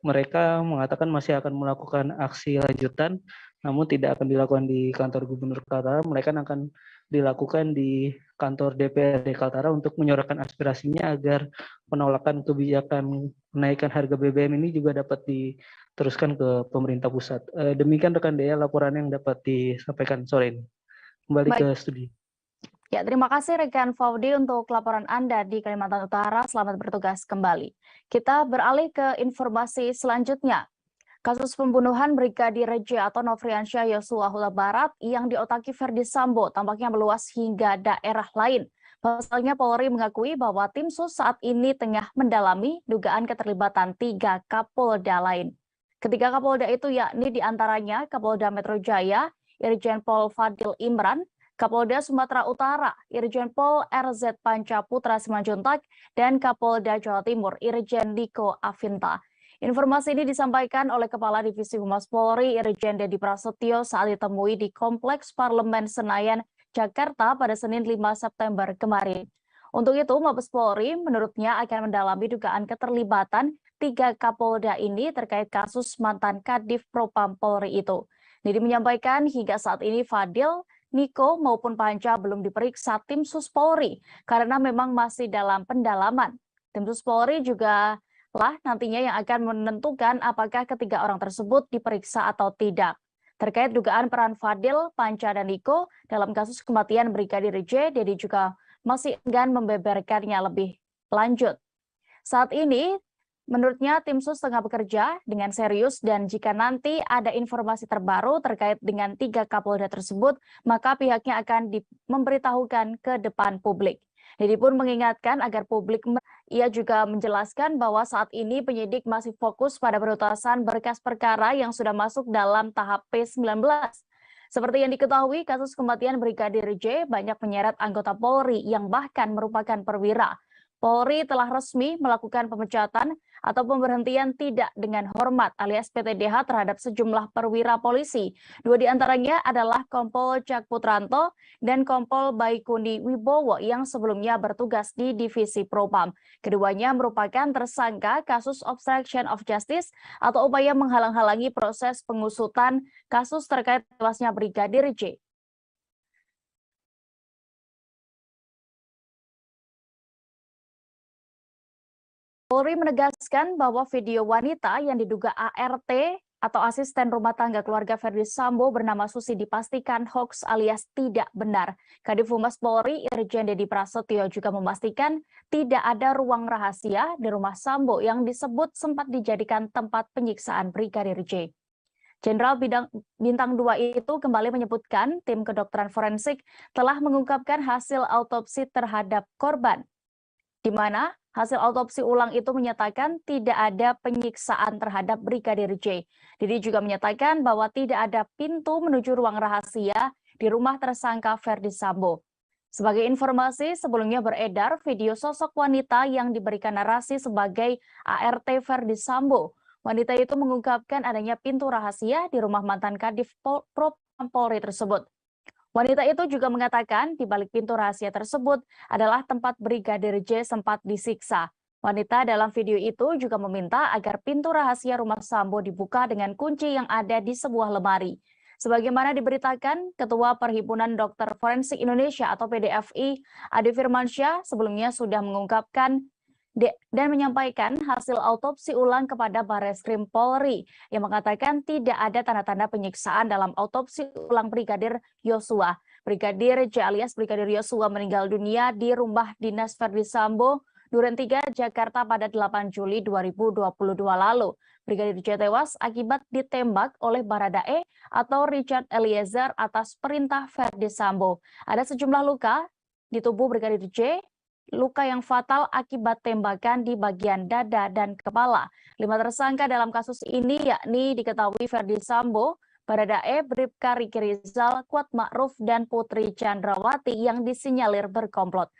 Mereka mengatakan masih akan melakukan aksi lanjutan, namun tidak akan dilakukan di kantor Gubernur Kaltara. Mereka akan dilakukan di kantor DPRD Kaltara untuk menyuarakan aspirasinya agar penolakan kebijakan menaikkan harga BBM ini juga dapat diteruskan ke pemerintah pusat. Demikian rekan Dea laporan yang dapat disampaikan sore ini. Kembali Baik. ke studi. Ya, terima kasih rekan Faudi untuk laporan Anda di Kalimantan Utara. Selamat bertugas kembali. Kita beralih ke informasi selanjutnya. Kasus pembunuhan Brigadir J atau Nofriansyah Yosua Huta Barat yang diotaki Verdi Sambo tampaknya meluas hingga daerah lain. Pasalnya Polri mengakui bahwa tim sus saat ini tengah mendalami dugaan keterlibatan 3 Kapolda lain. Ketiga Kapolda itu yakni diantaranya Kapolda Metro Jaya, Irjen Pol Fadil Imran, Kapolda Sumatera Utara, Irjen Pol RZ Panca Putra Simanjuntak, dan Kapolda Jawa Timur, Irjen Diko Afinta. Informasi ini disampaikan oleh Kepala Divisi Humas Polri, Irjen Dedi Prasetyo saat ditemui di Kompleks Parlemen Senayan, Jakarta pada Senin 5 September kemarin. Untuk itu, Mabes Polri menurutnya akan mendalami dugaan keterlibatan 3 Kapolda ini terkait kasus mantan Kadif Propam Polri itu. Dedi menyampaikan hingga saat ini Fadil, Niko maupun Panca belum diperiksa tim sus Polri karena memang masih dalam pendalaman. Tim sus Polri juga lah nantinya yang akan menentukan apakah ketiga orang tersebut diperiksa atau tidak. Terkait dugaan peran Fadil, Panca, dan Niko dalam kasus kematian Brigadir J, Dedi juga masih enggan membeberkannya lebih lanjut. Saat ini, menurutnya tim sus tengah bekerja dengan serius dan jika nanti ada informasi terbaru terkait dengan 3 Kapolda tersebut, maka pihaknya akan memberitahukan ke depan publik. Dedi pun mengingatkan agar publik. Ia juga menjelaskan bahwa saat ini penyidik masih fokus pada penuntasan berkas perkara yang sudah masuk dalam tahap P19. Seperti yang diketahui, kasus kematian Brigadir J banyak menyeret anggota Polri yang bahkan merupakan perwira. Polri telah resmi melakukan pemecatan atau pemberhentian tidak dengan hormat alias PTDH terhadap sejumlah perwira polisi. 2 diantaranya adalah Kompol Cak Putranto dan Kompol Baikuni Wibowo yang sebelumnya bertugas di Divisi Propam. Keduanya merupakan tersangka kasus obstruction of justice atau upaya menghalang-halangi proses pengusutan kasus terkait tewasnya Brigadir J. Polri menegaskan bahwa video wanita yang diduga ART atau asisten rumah tangga keluarga Verdi Sambo bernama Susi dipastikan hoax alias tidak benar. Kadif Humas Polri Irjen Dedi Prasetyo juga memastikan tidak ada ruang rahasia di rumah Sambo yang disebut sempat dijadikan tempat penyiksaan Brigadir J. Jenderal Bintang 2 itu kembali menyebutkan tim kedokteran forensik telah mengungkapkan hasil autopsi terhadap korban, di mana hasil autopsi ulang itu menyatakan tidak ada penyiksaan terhadap Brigadir J. Dedi juga menyatakan bahwa tidak ada pintu menuju ruang rahasia di rumah tersangka Verdi Sambo. Sebagai informasi, sebelumnya beredar video sosok wanita yang diberikan narasi sebagai ART Verdi Sambo. Wanita itu mengungkapkan adanya pintu rahasia di rumah mantan Kadif Propam Polri tersebut. Wanita itu juga mengatakan di balik pintu rahasia tersebut adalah tempat Brigadir J sempat disiksa. Wanita dalam video itu juga meminta agar pintu rahasia rumah Sambo dibuka dengan kunci yang ada di sebuah lemari. Sebagaimana diberitakan, Ketua Perhimpunan Dokter Forensik Indonesia atau PDFI, Ade Firmansyah, sebelumnya sudah mengungkapkan dan menyampaikan hasil autopsi ulang kepada Barreskrim Polri yang mengatakan tidak ada tanda-tanda penyiksaan dalam autopsi ulang Brigadir Yosua. Brigadir J alias Brigadir Yosua meninggal dunia di rumah dinas Verdi Sambo, Duren 3, Jakarta pada 8 Juli 2022 lalu. Brigadir J tewas akibat ditembak oleh Baradae atau Richard Eliezer atas perintah Verdi Sambo. Ada sejumlah luka di tubuh Brigadir J, luka yang fatal akibat tembakan di bagian dada dan kepala. 5 tersangka dalam kasus ini yakni diketahui Verdi Sambo, Baradae, Bribka Riki Rizal, Kuat Ma'ruf, dan Putri Chandrawati yang disinyalir berkomplot.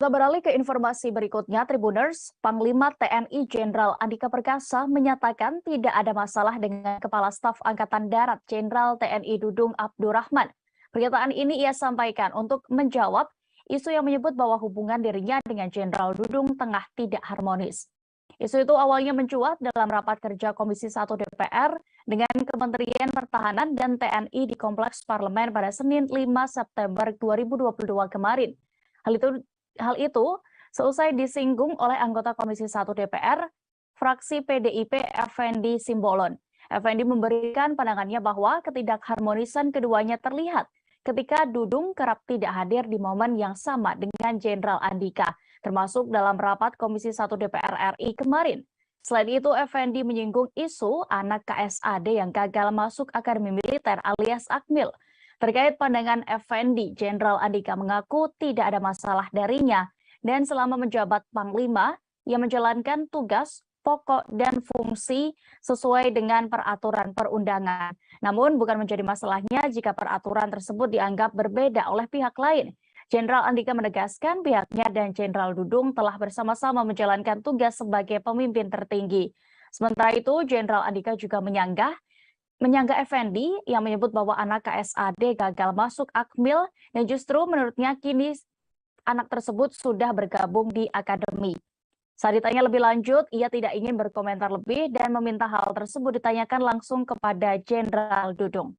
Kita beralih ke informasi berikutnya, Tribuners. Panglima TNI Jenderal Andika Perkasa menyatakan tidak ada masalah dengan Kepala Staf Angkatan Darat Jenderal TNI Dudung Abdurrahman. Pernyataan ini ia sampaikan untuk menjawab isu yang menyebut bahwa hubungan dirinya dengan Jenderal Dudung tengah tidak harmonis. Isu itu awalnya mencuat dalam rapat kerja Komisi 1 DPR dengan Kementerian Pertahanan dan TNI di Kompleks Parlemen pada Senin 5 September 2022 kemarin. Hal itu seusai disinggung oleh anggota Komisi 1 DPR, fraksi PDIP Effendi Simbolon. Effendi memberikan pandangannya bahwa ketidakharmonisan keduanya terlihat ketika Dudung kerap tidak hadir di momen yang sama dengan Jenderal Andika, termasuk dalam rapat Komisi 1 DPR RI kemarin. Selain itu, Effendi menyinggung isu anak KSAD yang gagal masuk Akademi Militer alias Akmil. Terkait pandangan Effendi, Jenderal Andika mengaku tidak ada masalah darinya dan selama menjabat Panglima, ia menjalankan tugas, pokok, dan fungsi sesuai dengan peraturan perundangan. Namun bukan menjadi masalahnya jika peraturan tersebut dianggap berbeda oleh pihak lain. Jenderal Andika menegaskan pihaknya dan Jenderal Dudung telah bersama-sama menjalankan tugas sebagai pemimpin tertinggi. Sementara itu, Jenderal Andika juga menyanggah Effendi yang menyebut bahwa anak KSAD gagal masuk Akmil dan justru menurutnya kini anak tersebut sudah bergabung di akademi. Saat ditanya lebih lanjut, ia tidak ingin berkomentar lebih dan meminta hal tersebut ditanyakan langsung kepada Jenderal Dudung.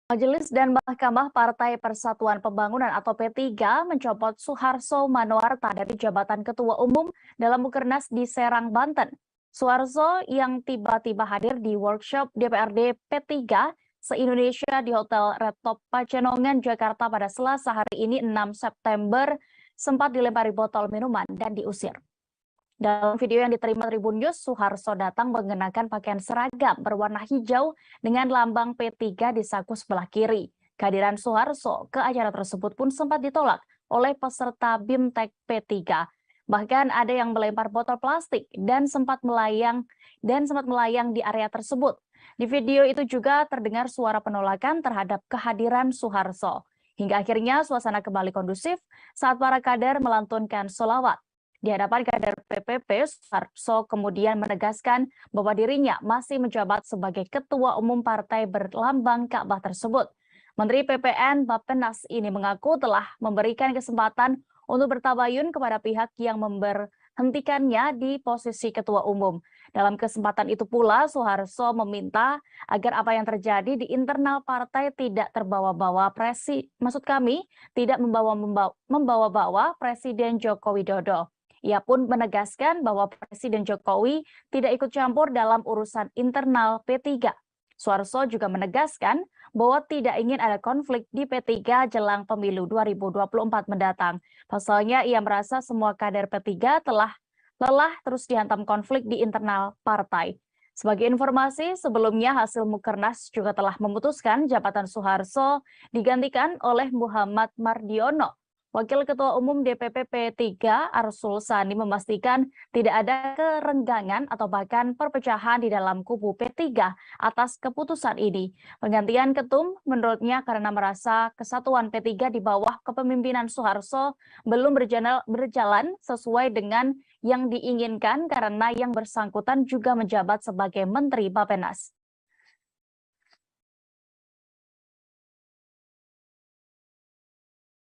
Majelis dan Mahkamah Partai Persatuan Pembangunan atau P3 mencopot Suharso Manoarta dari jabatan Ketua Umum dalam Mukernas di Serang, Banten. Suharso yang tiba-tiba hadir di workshop DPRD P3 se-Indonesia di Hotel Red Top Pacenongan, Jakarta pada Selasa hari ini 6 September sempat dilempari botol minuman dan diusir. Dalam video yang diterima Tribun News, Suharso datang mengenakan pakaian seragam berwarna hijau dengan lambang P3 di saku sebelah kiri. Kehadiran Suharso ke acara tersebut pun sempat ditolak oleh peserta BIMTEK P3. Bahkan ada yang melempar botol plastik dan sempat melayang di area tersebut. Di video itu juga terdengar suara penolakan terhadap kehadiran Suharso. Hingga akhirnya suasana kembali kondusif saat para kader melantunkan sholawat. Di hadapan kader PPP, Suharso kemudian menegaskan bahwa dirinya masih menjabat sebagai Ketua Umum Partai berlambang Ka'bah tersebut. Menteri PPN Bappenas ini mengaku telah memberikan kesempatan untuk bertabayun kepada pihak yang memberhentikannya di posisi Ketua Umum. Dalam kesempatan itu pula, Suharso meminta agar apa yang terjadi di internal partai tidak terbawa-bawa tidak membawa-bawa Presiden Joko Widodo. Ia pun menegaskan bahwa Presiden Jokowi tidak ikut campur dalam urusan internal P3. Suharso juga menegaskan bahwa tidak ingin ada konflik di P3 jelang pemilu 2024 mendatang. Pasalnya, ia merasa semua kader P3 telah lelah terus dihantam konflik di internal partai. Sebagai informasi, sebelumnya hasil Mukernas juga telah memutuskan jabatan Suharso digantikan oleh Muhammad Mardiono. Wakil Ketua Umum DPP P3 Arsul Sani memastikan tidak ada kerenggangan atau bahkan perpecahan di dalam kubu P3 atas keputusan ini. Penggantian ketum menurutnya karena merasa kesatuan P3 di bawah kepemimpinan Suharso belum berjalan sesuai dengan yang diinginkan karena yang bersangkutan juga menjabat sebagai Menteri Bappenas.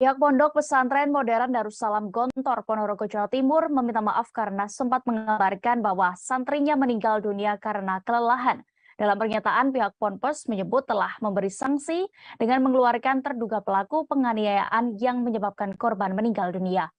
Pihak Pondok Pesantren Modern Darussalam Gontor, Ponorogo, Jawa Timur meminta maaf karena sempat mengabarkan bahwa santrinya meninggal dunia karena kelelahan. Dalam pernyataan, pihak Ponpes menyebut telah memberi sanksi dengan mengeluarkan terduga pelaku penganiayaan yang menyebabkan korban meninggal dunia.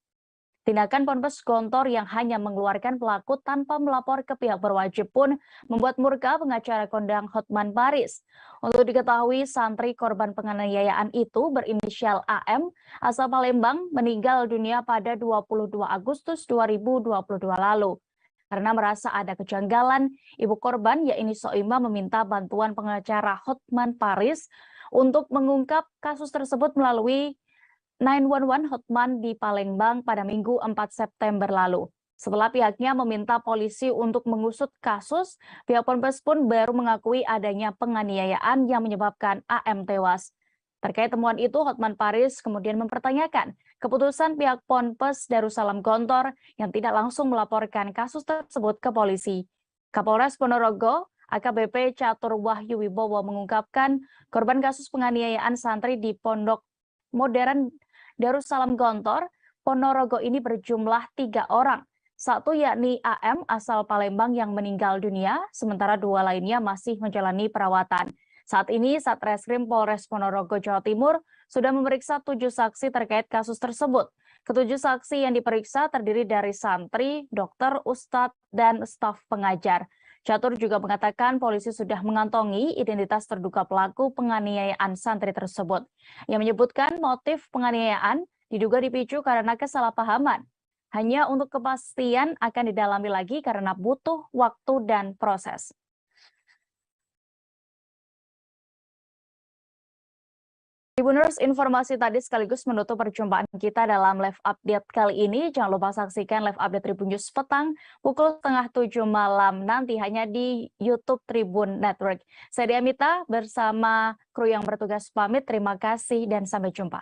Tindakan Ponpes Gontor yang hanya mengeluarkan pelaku tanpa melapor ke pihak berwajib pun membuat murka pengacara kondang Hotman Paris. Untuk diketahui, santri korban penganiayaan itu berinisial AM, asal Palembang, meninggal dunia pada 22 Agustus 2022 lalu. Karena merasa ada kejanggalan, ibu korban yaitu Soima meminta bantuan pengacara Hotman Paris untuk mengungkap kasus tersebut melalui 911 Hotman di Palembang pada Minggu 4 September lalu. Setelah pihaknya meminta polisi untuk mengusut kasus, pihak Ponpes pun baru mengakui adanya penganiayaan yang menyebabkan AM tewas. Terkait temuan itu, Hotman Paris kemudian mempertanyakan keputusan pihak Ponpes Darussalam Gontor yang tidak langsung melaporkan kasus tersebut ke polisi. Kapolres Ponorogo, AKBP Catur Wahyu Wibowo mengungkapkan korban kasus penganiayaan santri di Pondok Modern Darussalam Gontor, Ponorogo ini berjumlah 3 orang. Satu yakni AM asal Palembang yang meninggal dunia, sementara 2 lainnya masih menjalani perawatan. Saat ini Satreskrim Polres Ponorogo, Jawa Timur sudah memeriksa 7 saksi terkait kasus tersebut. Ketujuh saksi yang diperiksa terdiri dari santri, dokter, ustadz, dan staf pengajar. Catur juga mengatakan polisi sudah mengantongi identitas terduga pelaku penganiayaan santri tersebut. Yang menyebutkan motif penganiayaan diduga dipicu karena kesalahpahaman. Hanya untuk kepastian akan didalami lagi karena butuh waktu dan proses. Tribuners, informasi tadi sekaligus menutup perjumpaan kita dalam live update kali ini. Jangan lupa saksikan live update Tribun News petang pukul 6:30 malam nanti hanya di YouTube Tribun Network. Saya Diamita bersama kru yang bertugas pamit. Terima kasih dan sampai jumpa.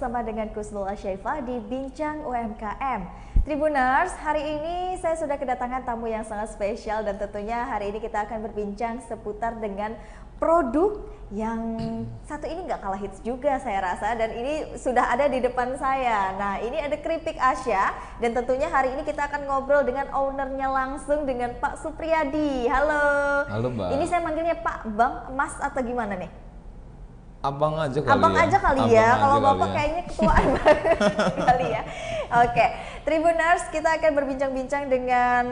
bersama dengan Kusnul Asyaifah di Bincang UMKM. Tribuners, hari ini saya sudah kedatangan tamu yang sangat spesial dan tentunya hari ini kita akan berbincang seputar dengan produk yang satu ini nggak kalah hits juga saya rasa, dan ini sudah ada di depan saya. Nah, ini ada keripik Asya dan tentunya hari ini kita akan ngobrol dengan ownernya langsung, dengan Pak Supriyadi. Halo. Halo, Mbak. Ini saya manggilnya Pak, Bang, Mas atau gimana nih? Abang aja kali Abang ya. aja kali Abang ya, aja kalau kali Bapak ya. kayaknya ketuaan kali ya. Oke, Tribuners, kita akan berbincang-bincang dengan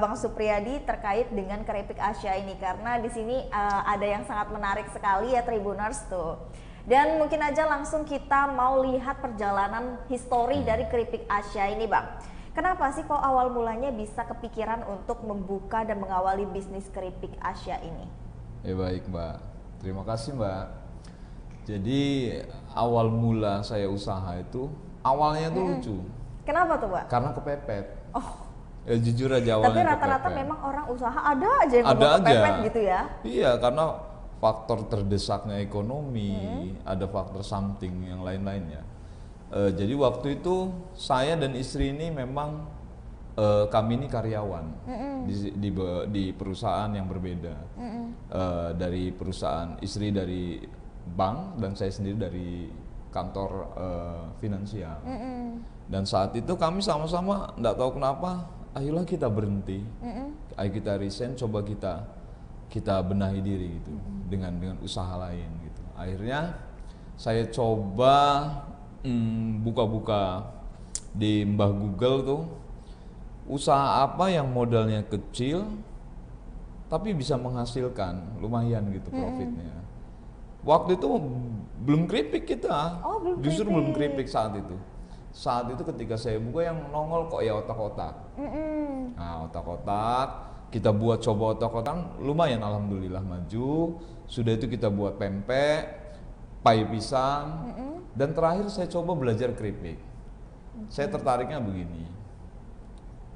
Bang Supriyadi terkait dengan keripik Asya ini, karena di sini ada yang sangat menarik sekali ya Tribuners tuh. Dan mungkin aja langsung kita mau lihat perjalanan histori dari keripik Asya ini, Bang. Kenapa sih kok awal mulanya bisa kepikiran untuk membuka dan mengawali bisnis keripik Asya ini? Ya baik, Mbak. Terima kasih, Mbak. Jadi awal mula saya usaha itu awalnya tuh lucu. Kenapa tuh, Pak? Karena kepepet. Oh. Ya jujur aja awalnya. Tapi rata-rata kepepet. memang orang usaha ada aja yang Ada ngomong kepepet aja. gitu ya. Iya, karena faktor terdesaknya ekonomi, ada faktor something yang lain-lainnya. Jadi waktu itu saya dan istri ini memang kami ini karyawan di perusahaan yang berbeda. Dari perusahaan, istri dari bank dan saya sendiri dari kantor finansial. Dan saat itu kami sama-sama nggak tahu kenapa, ayolah kita berhenti, ayo kita resign, coba kita benahi diri gitu dengan usaha lain gitu. Akhirnya saya coba buka-buka di Mbah Google tuh, usaha apa yang modalnya kecil tapi bisa menghasilkan lumayan gitu profitnya. Waktu itu belum keripik kita, justru belum keripik saat itu. Saat itu ketika saya buka yang nongol kok ya otak-otak. Nah, otak-otak kita buat, coba otak-otak, lumayan alhamdulillah maju. Sudah itu kita buat pempek, pai pisang, dan terakhir saya coba belajar keripik. Saya tertariknya begini.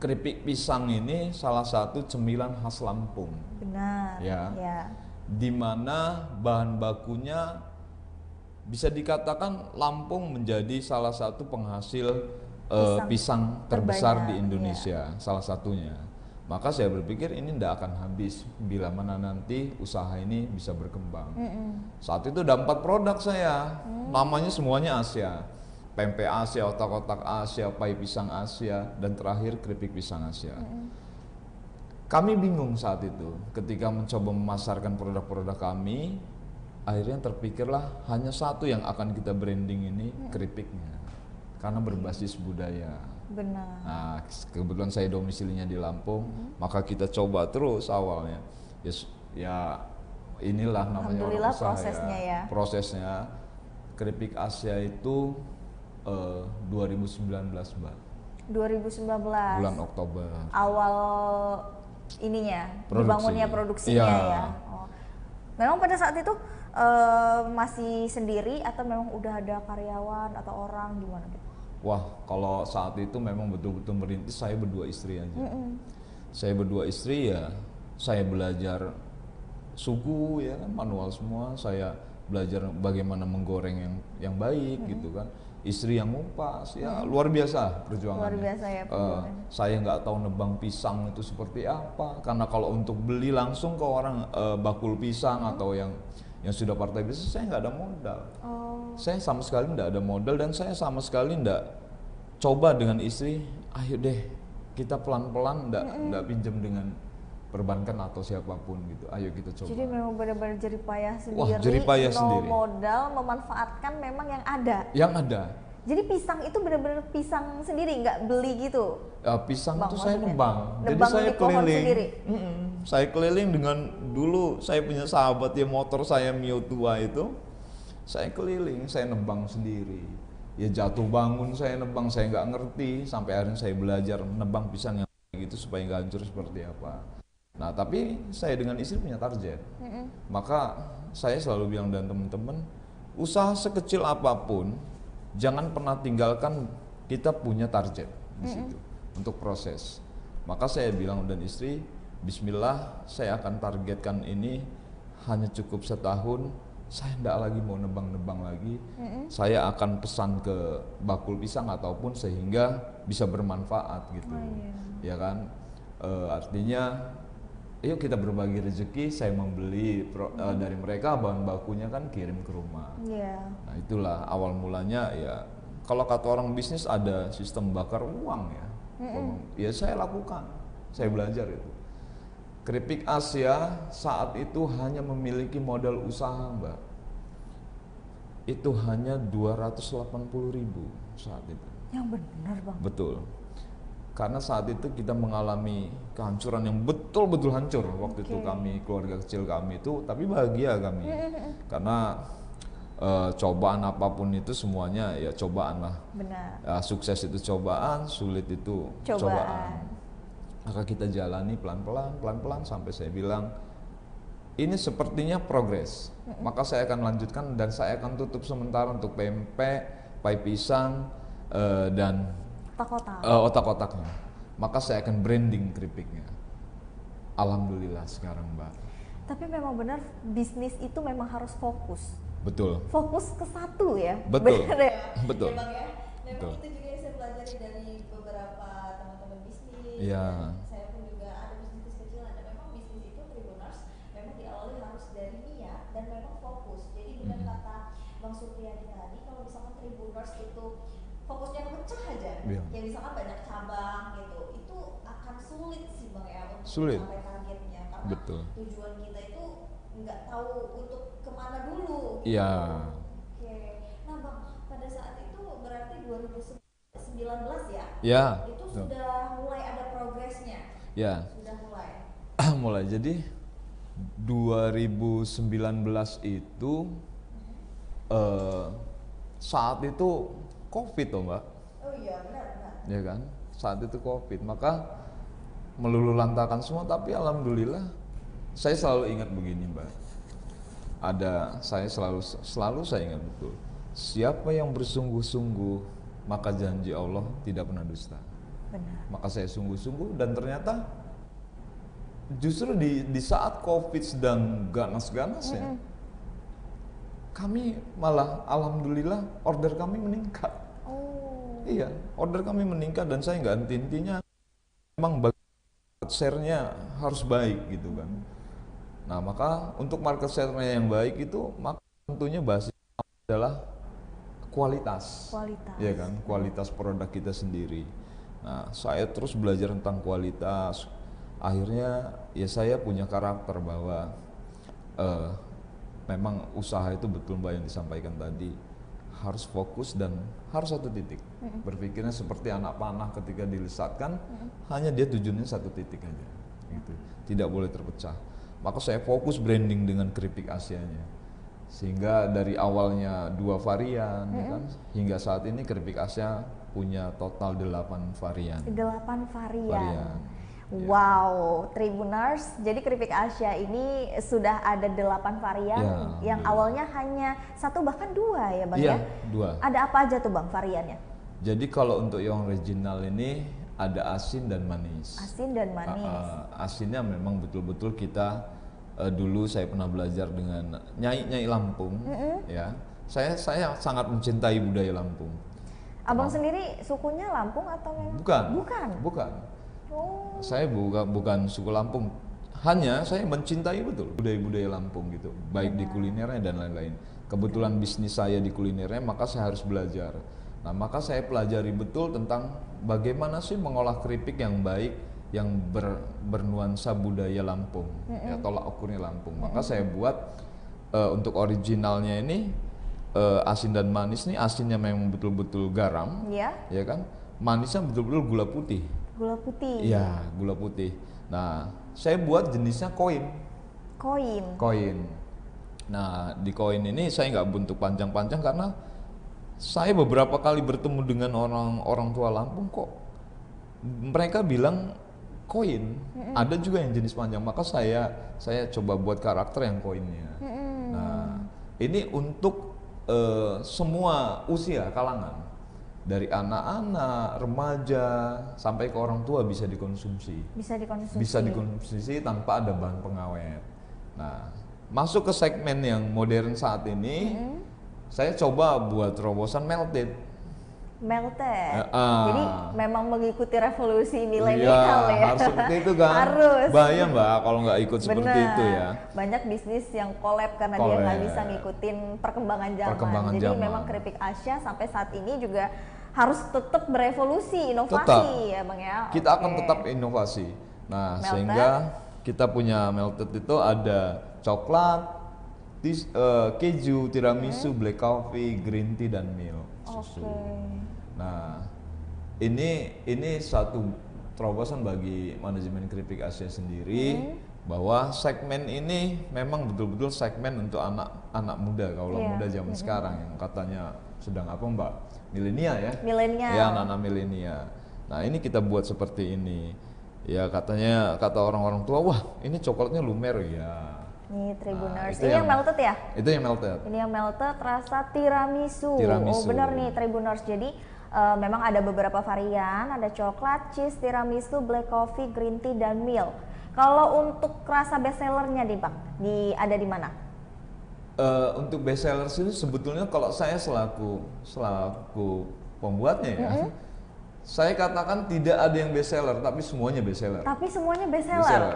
Keripik pisang ini salah satu cemilan khas Lampung. Benar. Ya. Ya. Di mana bahan bakunya bisa dikatakan Lampung menjadi salah satu penghasil pisang terbesar di Indonesia, salah satunya. Maka saya berpikir ini tidak akan habis bila mana nanti usaha ini bisa berkembang. Saat itu ada 4 produk saya, namanya semuanya Asya. Pempek Asya, otak-otak Asya, pai pisang Asya, dan terakhir keripik pisang Asya. Kami bingung saat itu ketika mencoba memasarkan produk-produk kami, akhirnya terpikirlah hanya satu yang akan kita branding ini, keripiknya, karena berbasis budaya. Benar. Nah, kebetulan saya domisilinya di Lampung, maka kita coba terus awalnya. Ya inilah namanya orang Alhamdulillah usaha prosesnya ya. Prosesnya keripik Asya itu 2019, Mbak. 2019. Bulan Oktober. Awal ininya, dibangunnya produksinya ya. Oh. Memang pada saat itu masih sendiri atau memang udah ada karyawan atau orang, gimana gitu? Wah, kalau saat itu memang betul-betul merintis, saya berdua istri aja. Saya berdua istri ya, saya belajar suku ya kan, manual semua. Saya belajar bagaimana menggoreng yang baik gitu kan. Istri yang ngupas ya, luar biasa perjuangannya. Luar biasa ya perjuangannya. Saya nggak tahu nebang pisang itu seperti apa, karena kalau untuk beli langsung ke orang bakul pisang atau yang sudah partai bisnis, saya nggak ada modal. Saya sama sekali nggak ada modal, dan saya sama sekali nggak coba dengan istri, ayo deh kita pelan-pelan nggak pinjam dengan perbankan atau siapapun gitu, ayo kita coba. Jadi memang benar-benar jerih payah sendiri. Wah, jerih payah sendiri. Modal, memanfaatkan memang yang ada. Yang ada. Jadi pisang itu benar-benar pisang sendiri, nggak beli gitu? Pisang Bang, itu saya maksudnya? nembang. Jadi Nebang saya di pohon keliling. sendiri? Saya keliling dengan, dulu saya punya sahabat ya, motor saya Mio tua itu. Saya keliling, saya nembang sendiri. Ya jatuh bangun saya nebang, saya nggak ngerti. Sampai akhirnya saya belajar nebang pisang yang gitu supaya nggak hancur seperti apa. Nah, tapi saya dengan istri punya target. Maka saya selalu bilang dan teman-teman, usaha sekecil apapun, jangan pernah tinggalkan kita punya target di situ untuk proses. Maka saya bilang dan istri, bismillah saya akan targetkan ini hanya cukup setahun, saya tidak lagi mau nebang-nebang lagi, saya akan pesan ke bakul pisang ataupun sehingga bisa bermanfaat gitu, ya kan? Artinya, yuk kita berbagi rezeki, saya membeli dari mereka, bahan bakunya kan kirim ke rumah. Nah itulah awal mulanya ya. Kalau kata orang bisnis ada sistem bakar uang ya, ya saya lakukan, saya belajar itu. Keripik Asia saat itu hanya memiliki modal usaha, Mbak. Itu hanya 280.000 saat itu. Yang benar, Bang. Betul. Karena saat itu kita mengalami kehancuran yang betul-betul hancur waktu itu kami, keluarga kecil kami itu, tapi bahagia kami. Karena cobaan apapun itu semuanya ya cobaan lah. Benar. Sukses itu cobaan, sulit itu cobaan. Maka kita jalani pelan-pelan sampai saya bilang ini sepertinya progres. Maka saya akan lanjutkan dan saya akan tutup sementara untuk pempek, pai pisang dan otak-otaknya. Maka saya akan branding keripiknya. Alhamdulillah sekarang, Mbak. Tapi memang benar bisnis itu memang harus fokus. Betul. Fokus ke satu ya. Betul. Benar ya? Betul. Ya, Bang, ya? Memang Betul. itu juga yang saya pelajari dari beberapa teman-teman bisnis. Iya. Saya pun juga ada bisnis kecil, dan memang bisnis itu Tribuners memang diawali harus dari niat dan memang fokus. Jadi benar kata Bang Supriyadi tadi, kalau misalkan Tribuners itu fokusnya pecah aja, ya misalkan banyak cabang gitu, itu akan sulit sih Bang ya untuk mencapai targetnya, karena tujuan kita itu nggak tahu untuk kemana dulu. Iya. Oke. Nah Bang, pada saat itu berarti 2019 ya? Ya. Itu sudah mulai ada progresnya? Ya. Sudah mulai? Mulai. Jadi 2019 itu saat itu COVID toh Mbak. Oh iya, benar. Ya kan? Saat itu COVID, maka meluluhlantakan semua, tapi alhamdulillah saya selalu ingat begini Mbak. Saya selalu saya ingat betul. Siapa yang bersungguh-sungguh, maka janji Allah tidak pernah dusta. Benar. Maka saya sungguh-sungguh dan ternyata justru di saat COVID sedang ganas-ganasnya, kami malah alhamdulillah order kami meningkat. Iya, order kami meningkat dan saya nggak henti-hentinya. Memang share-nya harus baik gitu kan. Nah maka untuk market share-nya yang baik itu, maka tentunya basis adalah kualitas. Ya kan, kualitas produk kita sendiri. Nah saya terus belajar tentang kualitas. Akhirnya ya saya punya karakter bahwa memang usaha itu betul Mbak yang disampaikan tadi, harus fokus dan harus satu titik. Berpikirnya seperti anak panah ketika dilesatkan, hanya dia tujuannya satu titik aja gitu. Tidak boleh terpecah. Maka saya fokus branding dengan keripik Asianya, sehingga dari awalnya 2 varian ya kan, hingga saat ini keripik Asia punya total 8 varian. 8 varian. Wow, Tribuners, jadi keripik Asia ini sudah ada 8 varian yang awalnya hanya 1 bahkan 2 ya Bang ya? 2. Ada apa aja tuh Bang variannya? Jadi kalau untuk yang original ini ada asin dan manis. Asin dan manis. Asinnya memang betul-betul kita dulu saya pernah belajar dengan Nyai Lampung ya. Saya sangat mencintai budaya Lampung. Abang sendiri sukunya Lampung atau memang? Bukan. Saya bukan suku Lampung, hanya saya mencintai betul budaya-budaya Lampung gitu, baik di kulinernya dan lain-lain. Kebetulan bisnis saya di kulinernya, maka saya harus belajar. Nah maka saya pelajari betul tentang bagaimana sih mengolah keripik yang baik, yang bernuansa budaya Lampung, ya, tolak ukurnya Lampung. Maka saya buat untuk originalnya ini asin dan manis nih, asinnya memang betul-betul garam, ya kan, manisnya betul-betul gula putih. Gula putih. Iya, gula putih. Nah, saya buat jenisnya koin. Nah, di koin ini saya nggak bentuk panjang-panjang karena saya beberapa kali bertemu dengan orang tua Lampung kok mereka bilang koin. Ada juga yang jenis panjang, maka saya coba buat karakter yang koinnya. Nah, ini untuk semua usia kalangan. Dari anak-anak, remaja, sampai ke orang tua bisa dikonsumsi. Bisa dikonsumsi tanpa ada bahan pengawet. Nah, masuk ke segmen yang modern saat ini, saya coba buat terobosan melted. Jadi memang mengikuti revolusi milenial ya. Harus seperti itu kan. Harus. Bahaya Mbak kalau nggak ikut seperti itu ya. Banyak bisnis yang collab karena dia nggak bisa ngikutin perkembangan zaman. Jadi memang Keripik Asia sampai saat ini juga harus tetap berevolusi, inovasi ya Bang ya. Kita akan tetap inovasi. Nah, sehingga kita punya melted itu ada coklat, keju, tiramisu, black coffee, green tea dan milk susu. Nah, ini satu terobosan bagi manajemen Keripik Asia sendiri bahwa segmen ini memang betul-betul segmen untuk anak muda, kaulah muda zaman sekarang yang katanya sedang apa Mbak? Milenial ya? Milenial. Ya, anak-anak milenial. Nah, ini kita buat seperti ini. Ya katanya, kata orang-orang tua, wah ini coklatnya lumer ya. Nih Tribuners, ini yang melted ya? Itu yang melted. Ini yang melted rasa tiramisu. Oh benar nih Tribuners, jadi memang ada beberapa varian, ada coklat, cheese, tiramisu, black coffee, green tea, dan milk. Kalau untuk rasa best sellernya nih Bang, ada di mana? Untuk best seller itu sebetulnya kalau saya selaku pembuatnya ya, saya katakan tidak ada yang best seller, tapi semuanya best seller. Tapi semuanya best seller?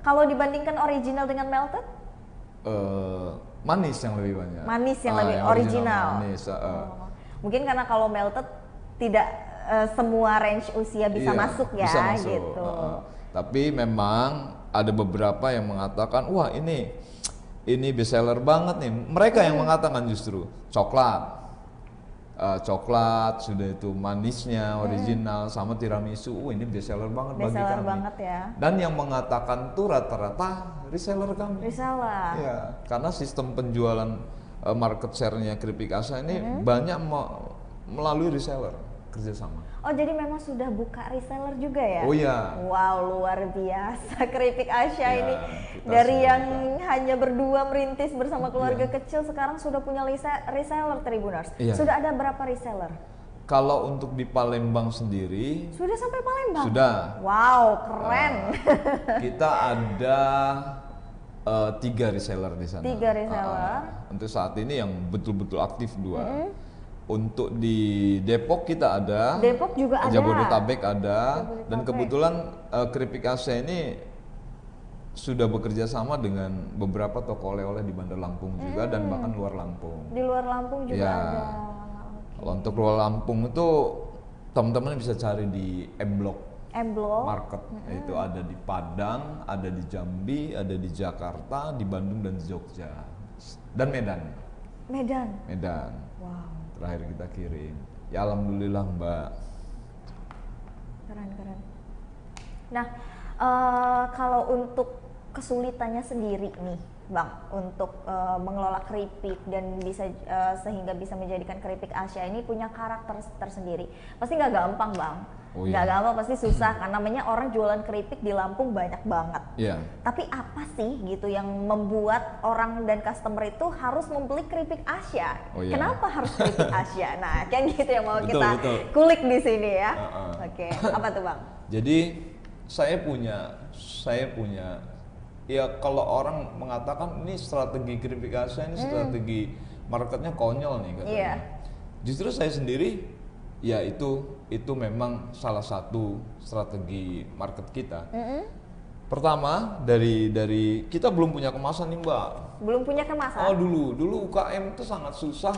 Kalau dibandingkan original dengan melted? Manis yang lebih banyak. Manis yang lebih original. Manis. Mungkin karena kalau melted tidak semua range usia bisa masuk ya, bisa masuk, gitu. Tapi memang ada beberapa yang mengatakan, wah ini best seller banget nih. Mereka yang mengatakan justru coklat. Coklat sudah itu manisnya original sama tiramisu, ini best seller banget bagi kami. Banget ya. Dan yang mengatakan tuh rata-rata reseller kami. Reseller. Ya, karena sistem penjualan market share-nya Keripik Asia ini banyak melalui reseller kerjasama. Oh jadi memang sudah buka reseller juga ya? Oh iya. Wow luar biasa Keripik Asia ini dari yang hanya berdua merintis bersama keluarga kecil sekarang sudah punya reseller Tribuners. Sudah ada berapa reseller? Kalau untuk di Palembang sendiri sudah sampai Palembang? Sudah. Wow keren. Kita ada 3 reseller di sana. 3 reseller. Untuk saat ini yang betul-betul aktif 2. Untuk di Depok kita ada, Depok juga ada, Jabodetabek ada, dan kebetulan Keripik Asia ini sudah bekerja sama dengan beberapa toko oleh-oleh di Bandar Lampung juga dan bahkan luar Lampung. Di luar Lampung juga ada. Kalau untuk luar Lampung itu teman-teman bisa cari di M-Block Market, itu ada di Padang, ada di Jambi, ada di Jakarta, di Bandung dan di Jogja dan Medan. Wow. Terakhir kita kirim. Ya alhamdulillah Mbak. Keren. Nah, kalau untuk kesulitannya sendiri nih, Bang, untuk mengelola keripik dan bisa sehingga bisa menjadikan Keripik Asia ini punya karakter tersendiri. Pasti nggak gampang, Bang. Nggak gampang, pasti susah karena namanya orang jualan keripik di Lampung banyak banget. Tapi apa sih gitu yang membuat orang dan customer itu harus membeli Keripik Asia? Kenapa harus Keripik Asia? Nah, kan gitu yang mau kita kulik di sini ya. Oke, apa tuh Bang? Jadi saya punya ya kalau orang mengatakan ini strategi Keripik Asia, ini strategi marketnya konyol nih katanya. Justru saya sendiri ya itu memang salah satu strategi market kita. Pertama dari kita belum punya kemasan nih Mbak. Belum punya kemasan? Oh dulu UKM itu sangat susah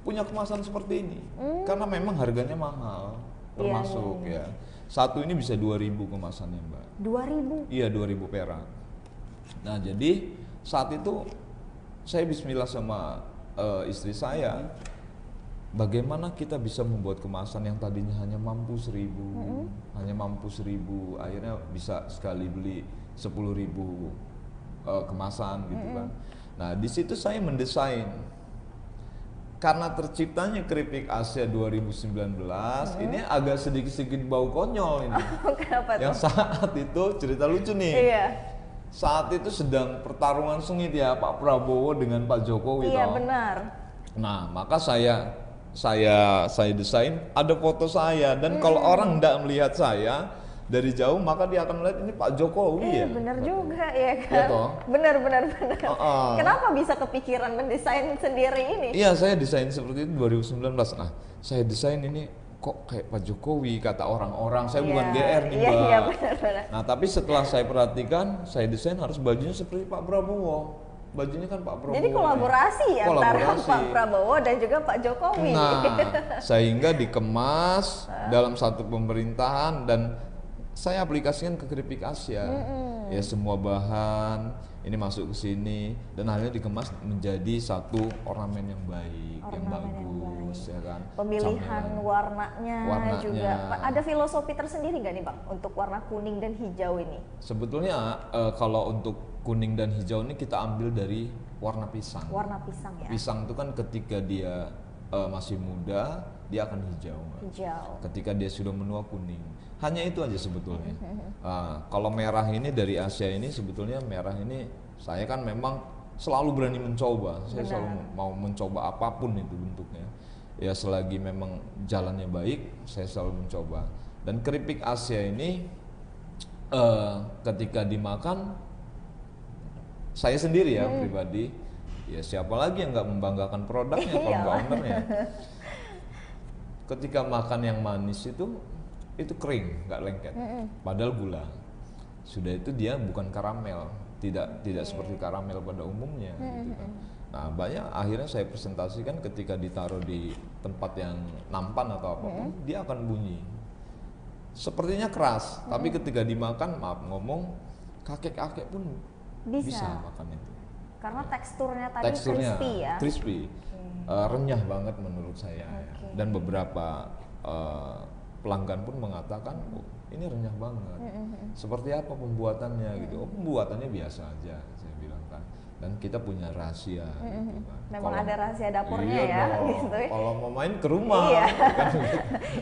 punya kemasan seperti ini karena memang harganya mahal termasuk ya. Satu ini bisa 2.000 kemasannya Mbak. 2.000? Iya 2.000 perak. Nah jadi saat itu saya bismillah sama istri saya, bagaimana kita bisa membuat kemasan yang tadinya hanya mampu 1.000, akhirnya bisa sekali beli 10.000 kemasan gitu kan. Nah di situ saya mendesain, karena terciptanya Keripik Asia 2019 ini agak sedikit bau konyol ini. Kenapa tuh? Yang saat itu cerita lucu nih. Saat itu sedang pertarungan sengit ya Pak Prabowo dengan Pak Jokowi. Iya benar. Nah maka saya desain ada foto saya dan kalau orang tidak melihat saya dari jauh maka dia akan melihat ini Pak Jokowi ya. Bener juga ya kan. Ya toh? Bener. Kenapa bisa kepikiran mendesain sendiri ini? Iya, saya desain seperti itu 2019. Nah, saya desain ini kok kayak Pak Jokowi kata orang-orang. Saya bukan GR nih, Mbak. Iya, benar. Nah, tapi setelah saya perhatikan, saya desain harus bajunya seperti Pak Prabowo. Bajunya kan Pak Prabowo. Jadi kolaborasi ya antara Pak Prabowo dan juga Pak Jokowi. Nah, sehingga dikemas dalam satu pemerintahan dan saya aplikasikan ke Keripik Asia. Ya semua bahan ini masuk ke sini dan akhirnya dikemas menjadi satu ornamen yang baik, yang bagus, ya kan. Pemilihan warnanya juga. Ada filosofi tersendiri nggak nih Bang untuk warna kuning dan hijau ini? Sebetulnya kalau untuk kuning dan hijau ini kita ambil dari warna pisang. Warna pisang ya. Pisang itu kan ketika dia masih muda dia akan hijau. Ketika dia sudah menua kuning. Hanya itu aja sebetulnya. Kalau merah ini dari Asia ini sebetulnya merah ini saya kan memang selalu berani mencoba. Saya selalu mau mencoba apapun itu bentuknya. Ya selagi memang jalannya baik, saya selalu mencoba. Dan keripik Asia ini ketika dimakan saya sendiri ya pribadi, ya siapa lagi yang nggak membanggakan produknya kalau ownernya. Ketika makan yang manis itu kering, nggak lengket, padahal gula. Sudah itu dia bukan karamel, tidak seperti karamel pada umumnya. Gitu kan. Nah banyak akhirnya saya presentasikan ketika ditaruh di tempat yang nampan atau apapun, dia akan bunyi. Sepertinya keras, tapi ketika dimakan, maaf ngomong, kakek-kakek pun bisa makan itu. Karena teksturnya tadi crispy ya. Crispy, renyah banget menurut saya. Dan beberapa pelanggan pun mengatakan, oh, ini renyah banget. Seperti apa pembuatannya gitu? Oh, pembuatannya biasa aja, saya bilang kan. Dan kita punya rahasia. Gitu kan. Memang ada rahasia dapurnya ya. Gitu. Kalau mau main ke rumah. Iya.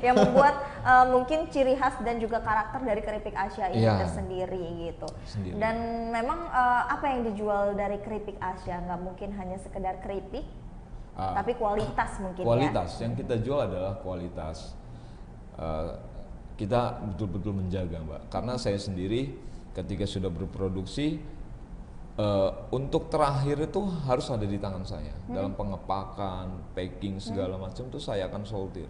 Yang membuat mungkin ciri khas dan juga karakter dari keripik Asia ini tersendiri gitu. Dan memang apa yang dijual dari keripik Asia nggak mungkin hanya sekedar keripik, tapi kualitas mungkin kualitas yang kita jual adalah kualitas. Kita betul-betul menjaga Mbak, karena saya sendiri ketika sudah berproduksi untuk terakhir itu harus ada di tangan saya dalam pengepakan, packing segala macam itu saya akan sortir.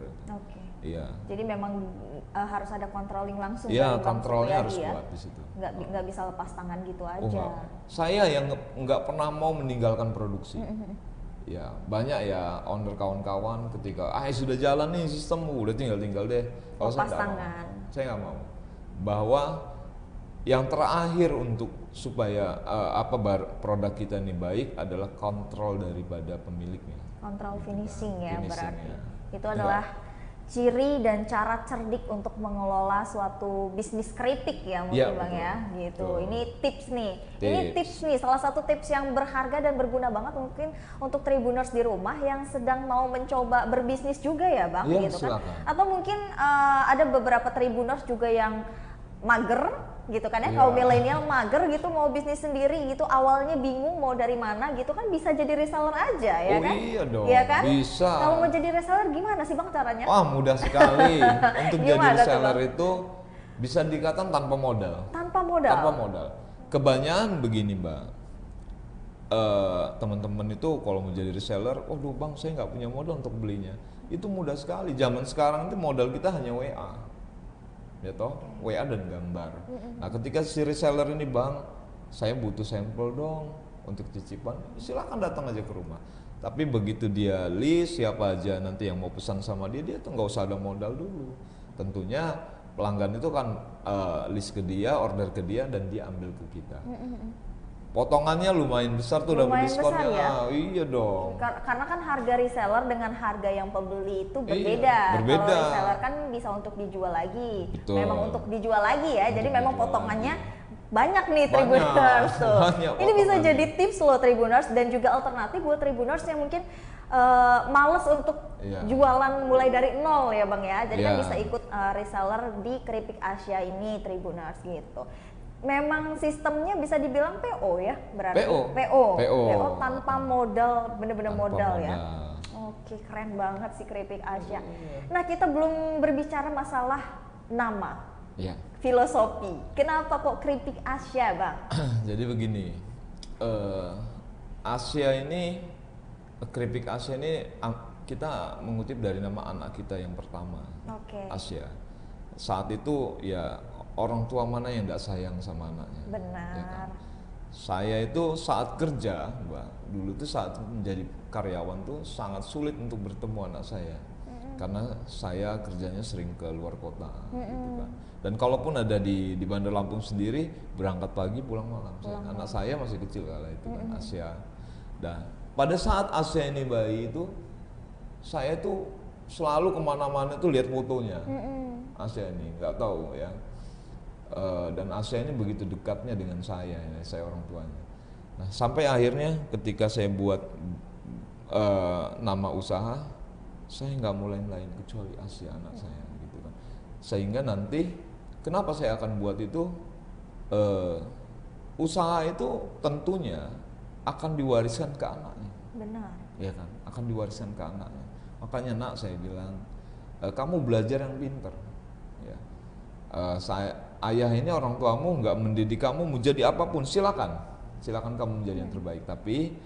Iya. Jadi memang harus ada controlling langsung. Iya, kontrolnya harus kuat di situ. Nggak bisa lepas tangan gitu aja. Saya yang nggak pernah mau meninggalkan produksi. Ya banyak ya owner kawan-kawan ketika sudah jalan nih sistem udah tinggal deh. Kalau saya nggak mau. Bahwa yang terakhir untuk supaya produk kita ini baik adalah kontrol daripada pemiliknya. Kontrol finishing ya berarti. Itu adalah ciri dan cara cerdik untuk mengelola suatu bisnis keripik ya mungkin Bang ya gitu. Ini tips nih. Ini tips nih, salah satu tips yang berharga dan berguna banget mungkin untuk Tribuners di rumah yang sedang mau mencoba berbisnis juga ya Bang gitu kan. Atau mungkin ada beberapa Tribuners juga yang mager gitu kan ya, kaum milenial mager gitu mau bisnis sendiri gitu, awalnya bingung mau dari mana gitu kan, bisa jadi reseller aja ya kan? Iya dong, ya kan? Bisa. Kalau mau jadi reseller gimana sih Bang caranya? Wah mudah sekali. Untuk jadi reseller itu bisa dikatakan tanpa modal. Tanpa modal? Tanpa modal. Kebanyakan begini Mbak, teman-teman itu kalau mau jadi reseller, waduh Bang saya nggak punya modal untuk belinya. Itu mudah sekali, zaman sekarang itu modal kita hanya WA. Ya toh, WA dan gambar. Nah ketika si reseller ini Bang, saya butuh sampel dong untuk cicipan, silakan datang aja ke rumah. Tapi begitu dia list siapa aja nanti yang mau pesan sama dia tuh nggak usah ada modal dulu. Tentunya pelanggan itu kan list ke dia, order ke dia dan dia ambil ke kita. Potongannya lumayan besar tuh, udah diskonnya. Ya? Iya dong. Karena kan harga reseller dengan harga yang pembeli itu berbeda. Berbeda. Kalau reseller kan bisa untuk dijual lagi. Betul. Memang untuk dijual lagi ya. Jadi memang potongannya banyak nih Tribuners tuh. Ini bisa jadi tips loh Tribuners dan juga alternatif buat Tribuners yang mungkin males untuk jualan mulai dari nol ya Bang ya. Jadi kan bisa ikut reseller di Keripik Asia ini Tribuners gitu. Memang sistemnya bisa dibilang PO ya berarti. PO tanpa modal, bener-bener modal ya. Oke, keren banget sih Keripik Asia. Nah kita belum berbicara masalah nama. filosofi. Kenapa kok keripik Asia, Bang? Jadi begini, Asia ini, keripik Asia ini kita mengutip dari nama anak kita yang pertama, Asia. Saat itu ya orang tua mana yang tidak sayang sama anaknya? Benar. Ya kan? Saya itu saat kerja, Mbak, dulu tuh saat menjadi karyawan tuh sangat sulit untuk bertemu anak saya. Karena saya kerjanya sering ke luar kota, gitu kan. Dan kalaupun ada di Bandar Lampung sendiri, berangkat pagi pulang malam. Anak saya masih kecil kala itu kan, Asia. Dan pada saat Asia ini bayi itu, saya tuh selalu kemana-mana tuh lihat fotonya. Asia ini, nggak tahu ya. Dan Asia ini begitu dekatnya dengan saya orang tuanya. Nah, sampai akhirnya ketika saya buat nama usaha, saya nggak mulai lain kecuali Asia anak saya, gitu kan. Sehingga nanti kenapa saya akan buat itu, usaha itu tentunya akan diwariskan ke anaknya. Benar. Ya kan, akan diwariskan ke anaknya. Makanya nak saya bilang, kamu belajar yang pintar. Ya. Ayah ini orang tuamu nggak mendidik kamu menjadi apapun, silakan kamu menjadi yang terbaik. Tapi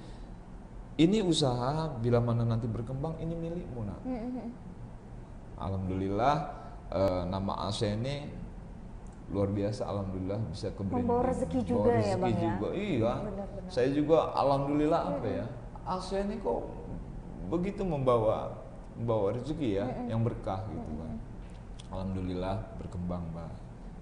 ini usaha bila mana nanti berkembang ini milikmu nak. Alhamdulillah nama Asia ini luar biasa, alhamdulillah bisa ke branding. Membawa rezeki juga ya Bang ya. Iya. Benar. Saya juga alhamdulillah apa ya, Asia ini kok begitu membawa rezeki ya, yang berkah gitu kan. Alhamdulillah berkembang Mbak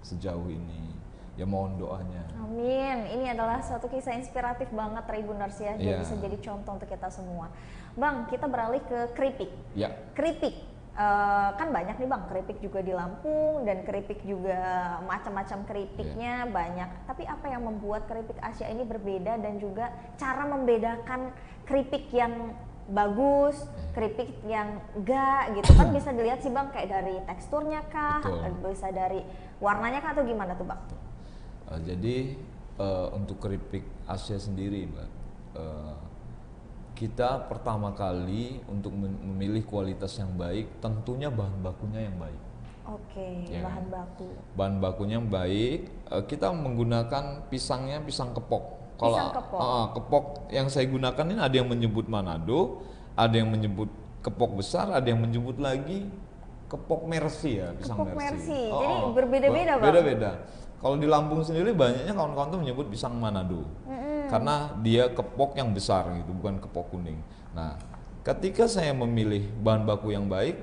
sejauh ini. Ya mohon doanya. Amin. Ini adalah suatu kisah inspiratif banget Tribuners ya. Jadi bisa jadi contoh untuk kita semua. Bang, kita beralih ke keripik. Ya. Keripik. Kan banyak nih Bang, keripik juga di Lampung dan keripik juga macam-macam keripiknya banyak. Tapi apa yang membuat keripik Asia ini berbeda dan juga cara membedakan keripik yang bagus, keripik yang enggak gitu kan bisa dilihat sih Bang, kayak dari teksturnya kah, bisa dari warnanya kah atau gimana tuh Bang? Jadi untuk keripik Asia sendiri Mbak, kita pertama kali untuk memilih kualitas yang baik tentunya bahan bakunya yang baik. Ya, bahan baku. Bahan bakunya yang baik, kita menggunakan pisangnya pisang kepok. Kalau kepok yang saya gunakan ini ada yang menyebut Manado, ada yang menyebut kepok besar, ada yang menyebut lagi kepok Mercy ya, pisang Mercy. Jadi berbeda-beda Bang. Beda-beda. Kalau di Lampung sendiri banyaknya kawan-kawan tuh menyebut pisang Manado. Karena dia kepok yang besar gitu, bukan kepok kuning. Nah, ketika saya memilih bahan baku yang baik,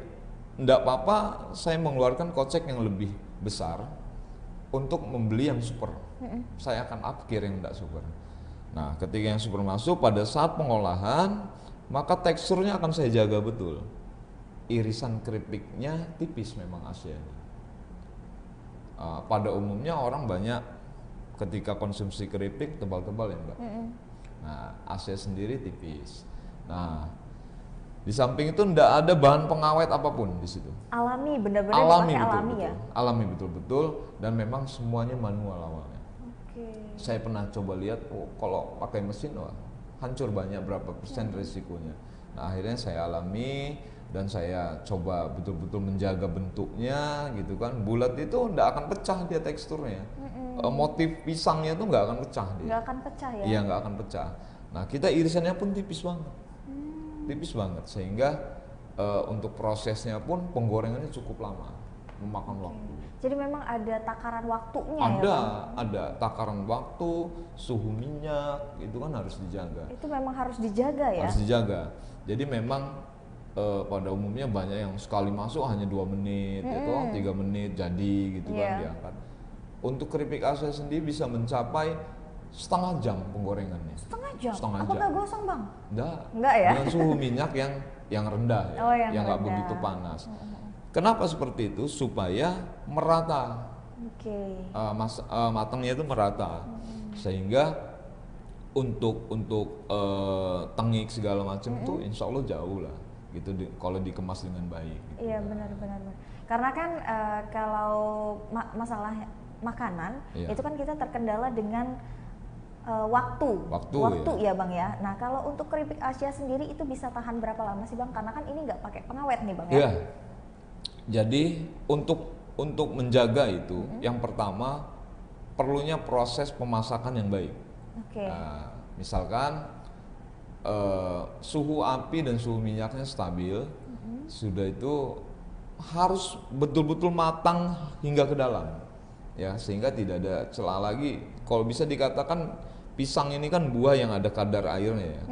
enggak apa-apa saya mengeluarkan kocek yang lebih besar untuk membeli yang super. Saya akan upgrade yang enggak super. Nah, ketika yang super masuk, pada saat pengolahan, maka teksturnya akan saya jaga betul. Irisan keripiknya tipis memang Asia ini. Pada umumnya orang banyak ketika konsumsi keripik tebal-tebal ya Mbak. Nah, Asia sendiri tipis. Nah, di samping itu tidak ada bahan pengawet apapun di situ. Alami, benar-benar alami betul-betul. ya. Alami betul-betul dan memang semuanya manual awalnya. Saya pernah coba lihat, kalau pakai mesin hancur banyak berapa persen risikonya. Nah, akhirnya saya alami dan saya coba betul-betul menjaga bentuknya gitu kan. Bulat itu tidak akan pecah dia teksturnya. Motif pisangnya itu nggak akan pecah dia. Nggak akan pecah ya? Iya, nggak akan pecah. Nah, kita irisannya pun tipis banget. Tipis banget sehingga untuk prosesnya pun penggorengannya cukup lama, memakan waktu. Jadi memang ada takaran waktunya ya Bang? Ada takaran waktu, suhu minyak, itu kan harus dijaga. Itu memang harus dijaga ya? Harus dijaga. Jadi memang pada umumnya banyak yang sekali masuk hanya 2 menit, 3 menit jadi gitu kan diangkat. Untuk keripik Asia sendiri bisa mencapai setengah jam penggorengannya. Setengah jam? Setengah Apakah jam. gosong Bang? Enggak ya? Dengan suhu minyak yang rendah ya, yang nggak begitu panas. Kenapa seperti itu? Supaya merata. Matangnya itu merata. Sehingga untuk tengik segala macam tuh insya Allah jauh lah gitu kalau dikemas dengan baik gitu. Iya benar-benar. Karena kan kalau masalah makanan itu kan kita terkendala dengan waktu ya Bang ya. Nah kalau untuk keripik Asia sendiri itu bisa tahan berapa lama sih Bang? Karena kan ini nggak pakai pengawet nih Bang ya. Iya. Jadi untuk untuk menjaga itu, yang pertama perlunya proses pemasakan yang baik. Nah, misalkan suhu api dan suhu minyaknya stabil, sudah itu harus betul-betul matang hingga ke dalam, ya, sehingga tidak ada celah lagi. Kalau bisa dikatakan pisang ini kan buah yang ada kadar airnya, ya.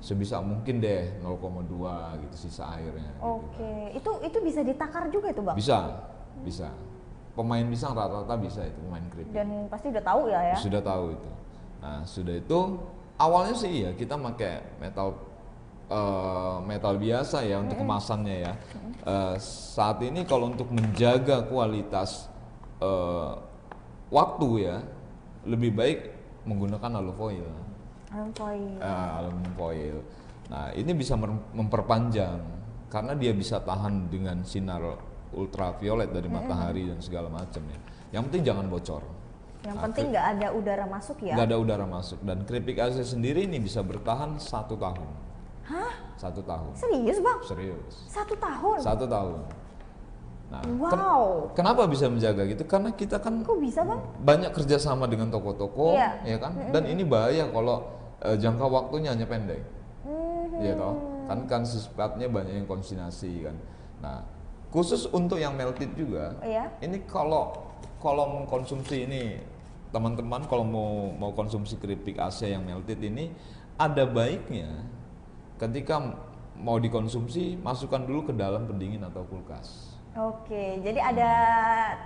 Sebisa mungkin deh 0,2 gitu sisa airnya. Oke, itu bisa ditakar juga itu Bang? Bisa. Pemain pisang rata-rata bisa itu, pemain keripik. Dan pasti udah tahu ya? Sudah tahu itu. Nah, sudah itu awalnya sih ya kita pakai metal biasa ya untuk kemasannya ya. Saat ini kalau untuk menjaga kualitas waktu ya, lebih baik menggunakan alufoil. Aluminium foil. Nah, ini bisa memperpanjang karena dia bisa tahan dengan sinar ultraviolet dari matahari dan segala macam ya. Yang penting jangan bocor. Yang penting nggak ada udara masuk ya? Nggak ada udara masuk, dan keripik Asia sendiri ini bisa bertahan 1 tahun. Hah? 1 tahun. Serius Bang? Serius. 1 tahun? 1 tahun. Nah, wow. Kenapa bisa menjaga gitu? Karena kita kan kok bisa Bang? Banyak kerjasama dengan toko-toko, ya kan? Dan ini bahaya kalau jangka waktunya hanya pendek. Ya toh? Kan sifatnya banyak yang konsinasi kan. Nah, khusus untuk yang melted juga, ini kalau mengkonsumsi ini, teman-teman kalau mau konsumsi keripik Asia yang melted ini, ada baiknya ketika mau dikonsumsi masukkan dulu ke dalam pendingin atau kulkas. Oke, jadi ada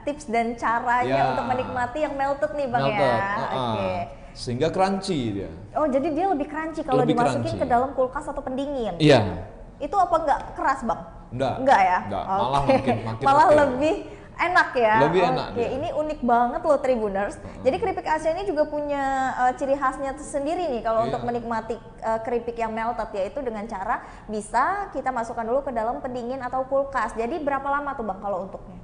tips dan caranya untuk menikmati yang melted nih Bang ya. Oke. Sehingga crunchy dia. Oh, jadi dia lebih crunchy kalau dimasukin ke dalam kulkas atau pendingin. Iya. Itu apa nggak keras Bang? Enggak ya? Enggak, malah makin malah lebih enak ya. Lebih enak. Oke, ini unik banget loh Tribuners. Jadi keripik Asia ini juga punya ciri khasnya sendiri nih kalau untuk menikmati keripik yang melted, yaitu dengan cara bisa kita masukkan dulu ke dalam pendingin atau kulkas. Jadi berapa lama tuh Bang kalau untuknya?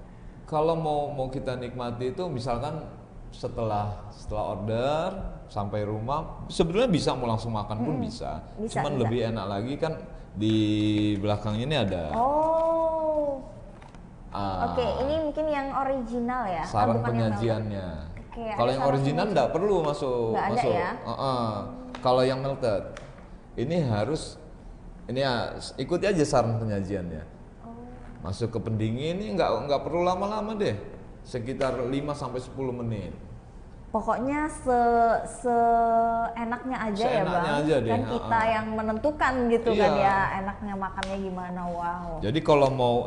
Kalau mau kita nikmati itu misalkan setelah order sampai rumah, sebenarnya bisa mau langsung makan pun bisa. Cuman lebih enak lagi kan di belakang ini ada. Oke, ini mungkin yang original ya. Sarang penyajiannya. Kalau yang original nggak perlu masuk. Ya? Kalau yang melted, ini harus ikuti aja saran penyajiannya. Masuk ke pendingin ini nggak perlu lama-lama deh, sekitar 5-10 menit. Pokoknya seenaknya aja ya Bang. Aja deh. Kan kita yang menentukan gitu kan ya, enaknya makannya gimana. Wow. Jadi kalau mau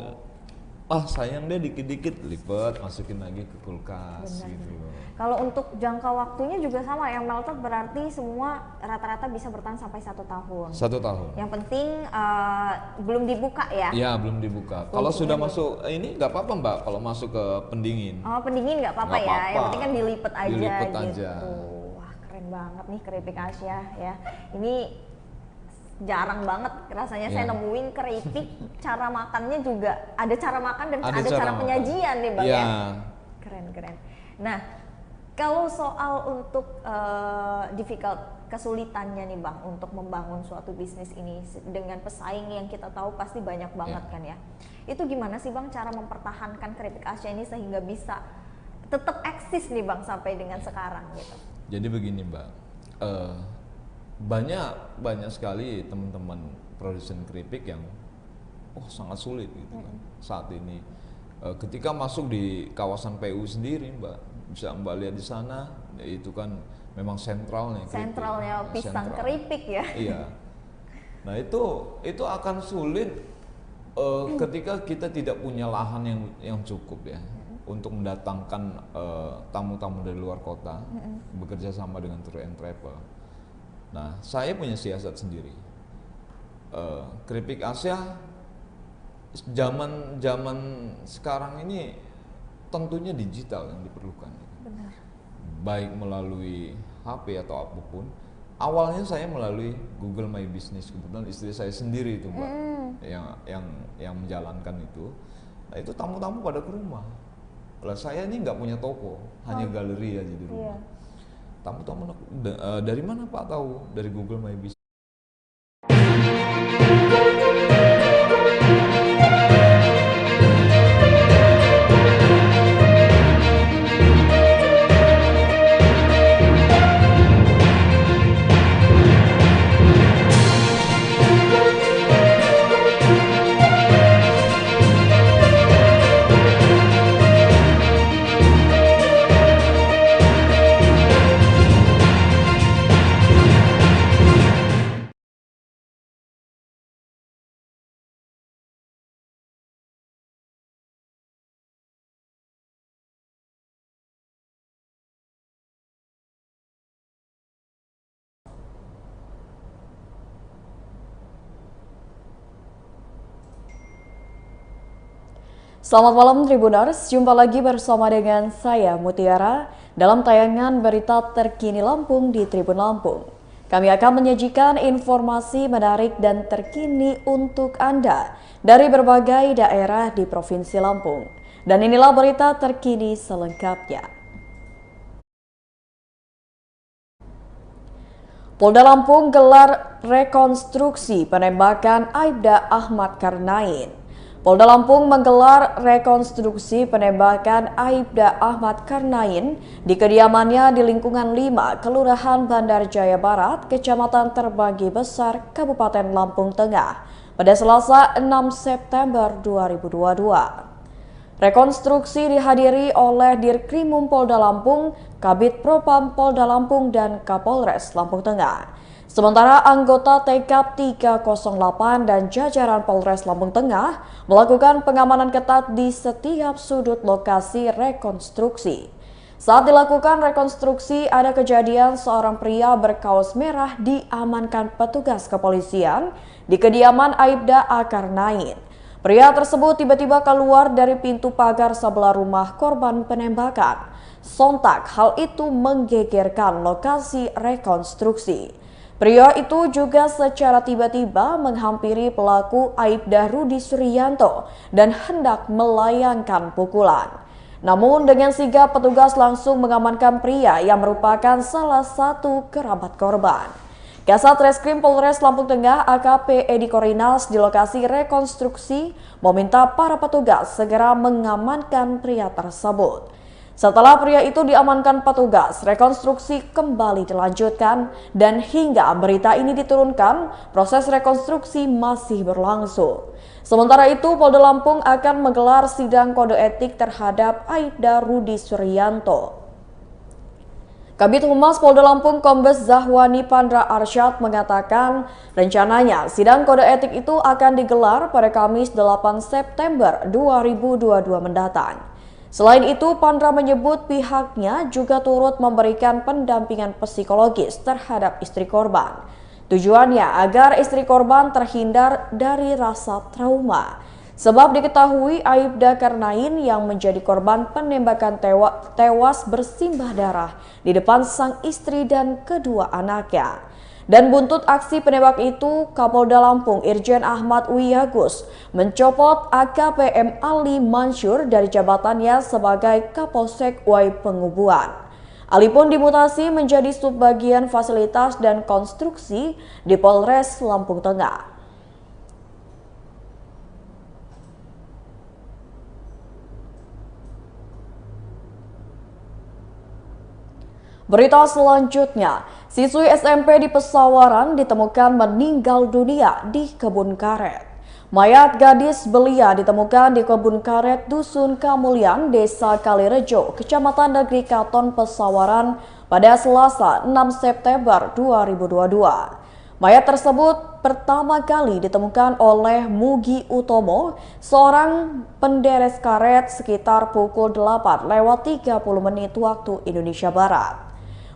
sayang deh dikit-dikit lipat, masukin lagi ke kulkas. Gitu loh. Kalau untuk jangka waktunya juga sama, yang melted berarti semua rata-rata bisa bertahan sampai 1 tahun. 1 tahun. Yang penting belum dibuka ya? Iya, belum dibuka. Kalau sudah masuk ini nggak apa-apa Mbak, kalau masuk ke pendingin. Oh, pendingin nggak apa-apa ya? Yang penting kan dilipet aja gitu. Aja. Wah, keren banget nih keripik Asia ya. Ini jarang banget rasanya saya nemuin keripik cara makannya juga ada cara makan dan ada cara penyajian nih Bang ya. Keren. Nah, kalau soal untuk kesulitannya nih Bang untuk membangun suatu bisnis ini dengan pesaing yang kita tahu pasti banyak banget kan ya. Itu gimana sih Bang cara mempertahankan keripik Asia ini sehingga bisa tetap eksis nih Bang sampai dengan sekarang gitu. Jadi begini Mbak, banyak sekali teman-teman produsen keripik yang sangat sulit gitu kan saat ini. Ketika masuk di kawasan PU sendiri Mbak, bisa Mbak lihat di sana, itu kan memang sentralnya pisang keripik ya. Iya. Nah itu akan sulit ketika kita tidak punya lahan yang cukup ya untuk mendatangkan tamu-tamu dari luar kota, bekerja sama dengan tour and travel. Nah, saya punya siasat sendiri. Keripik Asia zaman sekarang ini tentunya digital yang diperlukan. Benar. Baik melalui HP atau apapun. Awalnya saya melalui Google My Business, kebetulan istri saya sendiri itu Mbak yang menjalankan itu. Nah itu tamu-tamu pada ke rumah. Lah saya ini nggak punya toko, hanya galeri aja di rumah. Tamu-tamu dari mana Pak tahu? Dari Google My Business. Selamat malam Tribuners, jumpa lagi bersama dengan saya Mutiara dalam tayangan berita terkini Lampung di Tribun Lampung. Kami akan menyajikan informasi menarik dan terkini untuk Anda dari berbagai daerah di Provinsi Lampung. Dan inilah berita terkini selengkapnya. Polda Lampung gelar rekonstruksi penembakan Aibda Ahmad Karnain. Polda Lampung menggelar rekonstruksi penembakan Aibda Ahmad Karnain di kediamannya di lingkungan 5, Kelurahan Bandar Jaya Barat, Kecamatan Terbagi Besar, Kabupaten Lampung Tengah, pada Selasa 6 September 2022. Rekonstruksi dihadiri oleh Dirkrimum Polda Lampung, Kabid Propam Polda Lampung, dan Kapolres Lampung Tengah. Sementara anggota TKP 308 dan jajaran Polres Lampung Tengah melakukan pengamanan ketat di setiap sudut lokasi rekonstruksi. Saat dilakukan rekonstruksi, ada kejadian seorang pria berkaos merah diamankan petugas kepolisian di kediaman Aibda Karnain. Pria tersebut tiba-tiba keluar dari pintu pagar sebelah rumah korban penembakan. Sontak hal itu menggegerkan lokasi rekonstruksi. Pria itu juga secara tiba-tiba menghampiri pelaku Aibda Rudi Suryanto dan hendak melayangkan pukulan. Namun dengan sigap petugas langsung mengamankan pria yang merupakan salah satu kerabat korban. Kasat Reskrim Polres Lampung Tengah AKP Edi Korinas di lokasi rekonstruksi meminta para petugas segera mengamankan pria tersebut. Setelah pria itu diamankan petugas, rekonstruksi kembali dilanjutkan dan hingga berita ini diturunkan, proses rekonstruksi masih berlangsung. Sementara itu, Polda Lampung akan menggelar sidang kode etik terhadap Aibda Rudi Suryanto. Kabid Humas Polda Lampung Kombes Zahwani Pandra Arsyad mengatakan rencananya sidang kode etik itu akan digelar pada Kamis 8 September 2022 mendatang. Selain itu, Pandra menyebut pihaknya juga turut memberikan pendampingan psikologis terhadap istri korban. Tujuannya agar istri korban terhindar dari rasa trauma. Sebab diketahui Aibda Karnain yang menjadi korban penembakan tewas bersimbah darah di depan sang istri dan kedua anaknya. Dan buntut aksi penembak itu, Kapolda Lampung Irjen Ahmad Wiyagus mencopot AKPM Ali Mansur dari jabatannya sebagai Kapolsek Wai Pengubuan. Ali pun dimutasi menjadi subbagian fasilitas dan konstruksi di Polres Lampung Tengah. Berita selanjutnya, siswi SMP di Pesawaran ditemukan meninggal dunia di kebun karet. Mayat gadis belia ditemukan di kebun karet Dusun Kamulyan, Desa Kalirejo, Kecamatan Negeri Katon, Pesawaran pada Selasa 6 September 2022. Mayat tersebut pertama kali ditemukan oleh Mugi Utomo, seorang penderes karet sekitar pukul 8:30 waktu Indonesia Barat.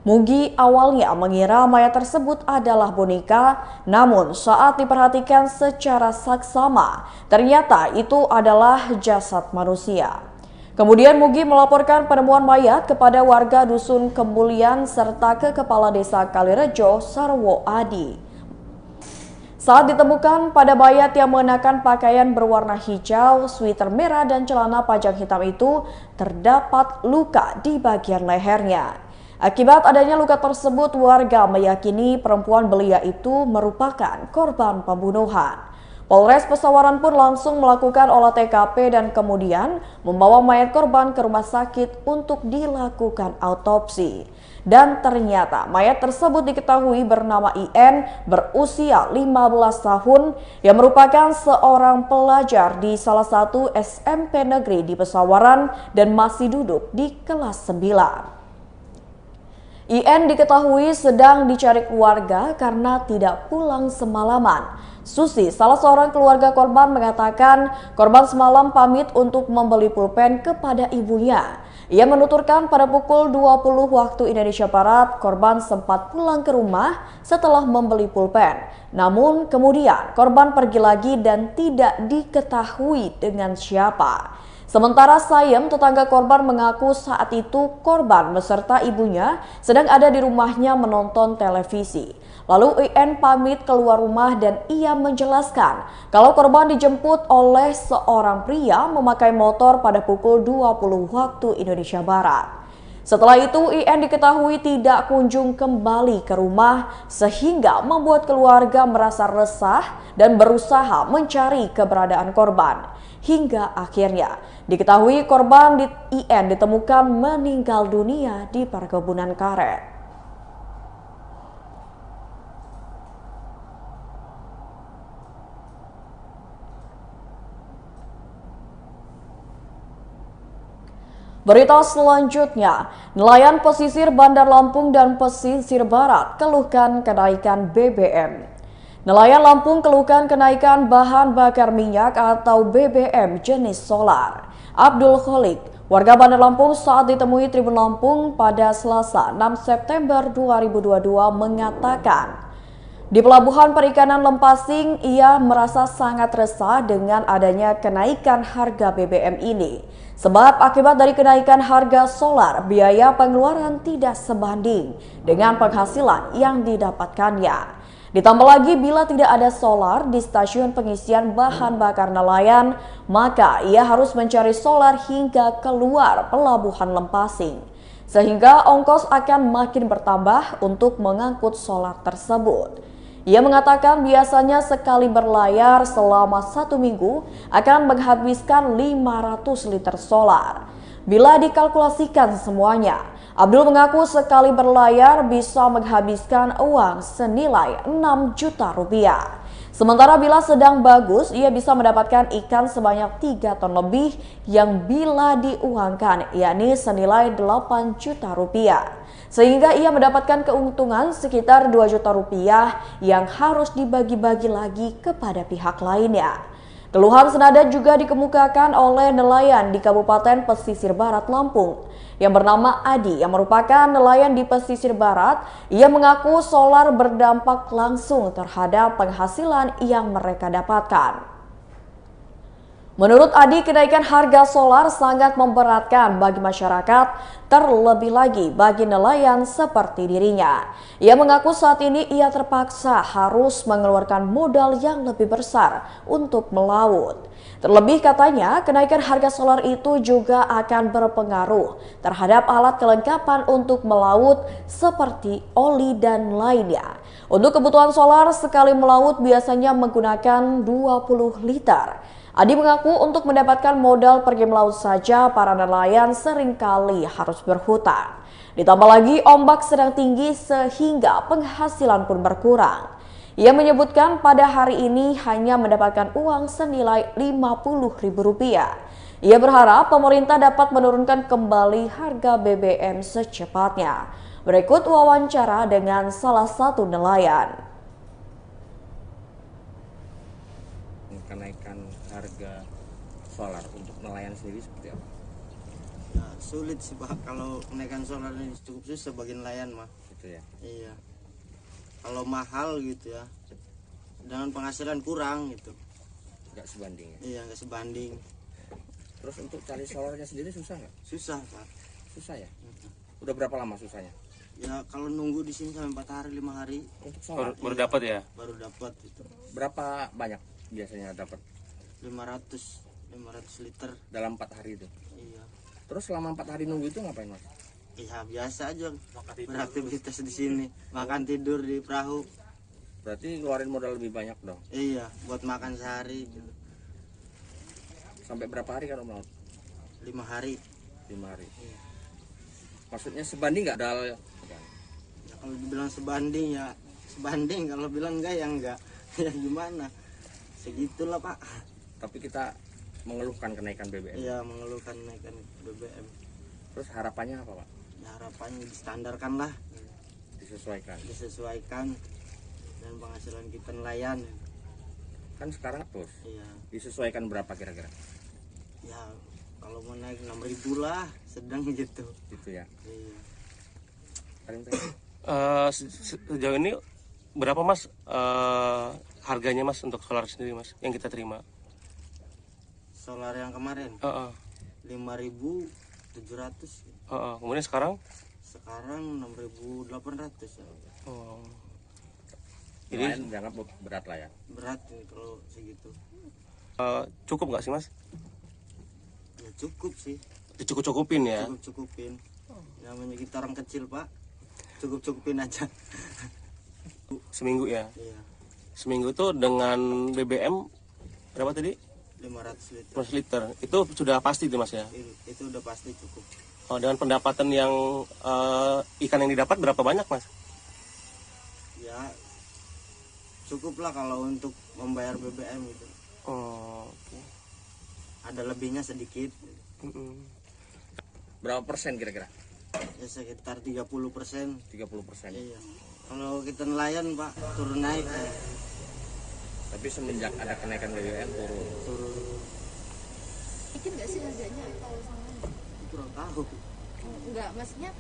Mugi awalnya mengira mayat tersebut adalah boneka, namun saat diperhatikan secara saksama, ternyata itu adalah jasad manusia. Kemudian Mugi melaporkan penemuan mayat kepada warga Dusun Kamulyan serta ke Kepala Desa Kalirejo, Sarwo Adi. Saat ditemukan, pada mayat yang mengenakan pakaian berwarna hijau, sweater merah, dan celana panjang hitam itu terdapat luka di bagian lehernya. Akibat adanya luka tersebut, warga meyakini perempuan belia itu merupakan korban pembunuhan. Polres Pesawaran pun langsung melakukan olah TKP dan kemudian membawa mayat korban ke rumah sakit untuk dilakukan autopsi. Dan ternyata mayat tersebut diketahui bernama IN, berusia 15 tahun, yang merupakan seorang pelajar di salah satu SMP negeri di Pesawaran dan masih duduk di kelas 9. IN diketahui sedang dicari keluarga karena tidak pulang semalaman. Susi, salah seorang keluarga korban, mengatakan korban semalam pamit untuk membeli pulpen kepada ibunya. Ia menuturkan pada pukul 20 waktu Indonesia Barat, korban sempat pulang ke rumah setelah membeli pulpen. Namun kemudian korban pergi lagi dan tidak diketahui dengan siapa. Sementara Sayem, tetangga korban, mengaku saat itu korban beserta ibunya sedang ada di rumahnya menonton televisi. Lalu IN pamit keluar rumah dan ia menjelaskan kalau korban dijemput oleh seorang pria memakai motor pada pukul 20 waktu Indonesia Barat. Setelah itu IN diketahui tidak kunjung kembali ke rumah sehingga membuat keluarga merasa resah dan berusaha mencari keberadaan korban. Hingga akhirnya diketahui korban IN ditemukan meninggal dunia di perkebunan karet. Berita selanjutnya, nelayan pesisir Bandar Lampung dan pesisir barat keluhkan kenaikan BBM. Nelayan Lampung keluhkan kenaikan bahan bakar minyak atau BBM jenis solar. Abdul Kholik, warga Bandar Lampung saat ditemui Tribun Lampung pada Selasa 6 September 2022 mengatakan, di Pelabuhan Perikanan Lempasing ia merasa sangat resah dengan adanya kenaikan harga BBM ini. Sebab akibat dari kenaikan harga solar, biaya pengeluaran tidak sebanding dengan penghasilan yang didapatkannya. Ditambah lagi bila tidak ada solar di stasiun pengisian bahan bakar nelayan, maka ia harus mencari solar hingga keluar Pelabuhan Lempasing. Sehingga ongkos akan makin bertambah untuk mengangkut solar tersebut. Ia mengatakan biasanya sekali berlayar selama 1 minggu akan menghabiskan 500 liter solar. Bila dikalkulasikan semuanya, Abdul mengaku sekali berlayar bisa menghabiskan uang senilai 6 juta rupiah. Sementara bila sedang bagus, ia bisa mendapatkan ikan sebanyak 3 ton lebih yang bila diuangkan, yakni senilai 8 juta rupiah. Sehingga ia mendapatkan keuntungan sekitar 2 juta rupiah yang harus dibagi-bagi lagi kepada pihak lainnya. Keluhan senada juga dikemukakan oleh nelayan di Kabupaten Pesisir Barat Lampung yang bernama Adi yang merupakan nelayan di pesisir barat. Ia mengaku solar berdampak langsung terhadap penghasilan yang mereka dapatkan. Menurut Adi, kenaikan harga solar sangat memberatkan bagi masyarakat, terlebih lagi bagi nelayan seperti dirinya. Ia mengaku saat ini ia terpaksa harus mengeluarkan modal yang lebih besar untuk melaut. Terlebih katanya, kenaikan harga solar itu juga akan berpengaruh terhadap alat kelengkapan untuk melaut seperti oli dan lainnya. Untuk kebutuhan solar, sekali melaut biasanya menggunakan 20 liter. Adi mengaku untuk mendapatkan modal pergi melaut saja para nelayan seringkali harus berhutang. Ditambah lagi ombak sedang tinggi sehingga penghasilan pun berkurang. Ia menyebutkan pada hari ini hanya mendapatkan uang senilai Rp50.000. Ia berharap pemerintah dapat menurunkan kembali harga BBM secepatnya. Berikut wawancara dengan salah satu nelayan. Kenaikan harga solar untuk nelayan sendiri seperti apa? Ya, sulit sih Pak, kalau kenaikan solar ini cukup susah bagi nelayan mah. Gitu ya? Iya. Kalau mahal gitu ya, dengan penghasilan kurang gitu. Nggak sebanding ya? Iya, nggak sebanding. Terus untuk cari solarnya sendiri susah nggak? Susah Pak. Susah ya? Udah berapa lama susahnya? Ya kalau nunggu di sini sampai 4 hari 5 hari. Untuk solar? Baru dapat ya? Baru dapat itu. Berapa banyak biasanya dapat? 500 liter dalam 4 hari itu. Iya. Terus selama 4 hari nunggu itu ngapain Mas? Iya biasa aja beraktivitas di sini, makan tidur di perahu. Berarti ngeluarin modal lebih banyak dong? Iya, buat makan sehari gitu. Sampai berapa hari kalau melaut? 5 hari. 5 hari. Iya. Maksudnya sebanding nggak dal? Ya, kalau dibilang sebanding ya sebanding, kalau bilang enggak ya enggak. Ya gimana? Segitulah Pak. Tapi kita mengeluhkan kenaikan BBM. Iya, mengeluhkan kenaikan BBM. Terus harapannya apa Pak? Ya, harapannya distandarkan lah. Disesuaikan dan penghasilan kita nelayan. Kan sekarang terus. Iya. Disesuaikan berapa kira-kira? Ya kalau mau naik 6.000 lah, sedang gitu. Gitu ya. Iya. Sejauh ini berapa Mas harganya Mas untuk solar sendiri Mas yang kita terima? Solar yang kemarin? 5.700. Kemudian sekarang? Sekarang 6.800 ya. Jadi dianggap berat lah ya. Berat nih kalau segitu. Cukup nggak sih Mas? Ya cukup sih. Dicukup-cukupin ya? Cukup-cukupin. Namanya kita orang kecil Pak. Cukup-cukupin aja. Seminggu ya? Iya. Seminggu tuh dengan BBM berapa tadi? 500 liter. 500 liter. Itu sudah pasti tuh Mas ya? Itu udah pasti cukup. Dengan pendapatan yang ikan yang didapat berapa banyak Mas? Ya cukup lah kalau untuk membayar BBM gitu. Okay. Ada lebihnya sedikit. Berapa persen kira-kira? Ya sekitar 30%. 30%. Iya. Kalau kita nelayan Pak turun naik. Tapi semenjak ada kenaikan BBM turun. Bikin nggak sih harganya atau sama? Kurang tahu. Enggak, maksudnya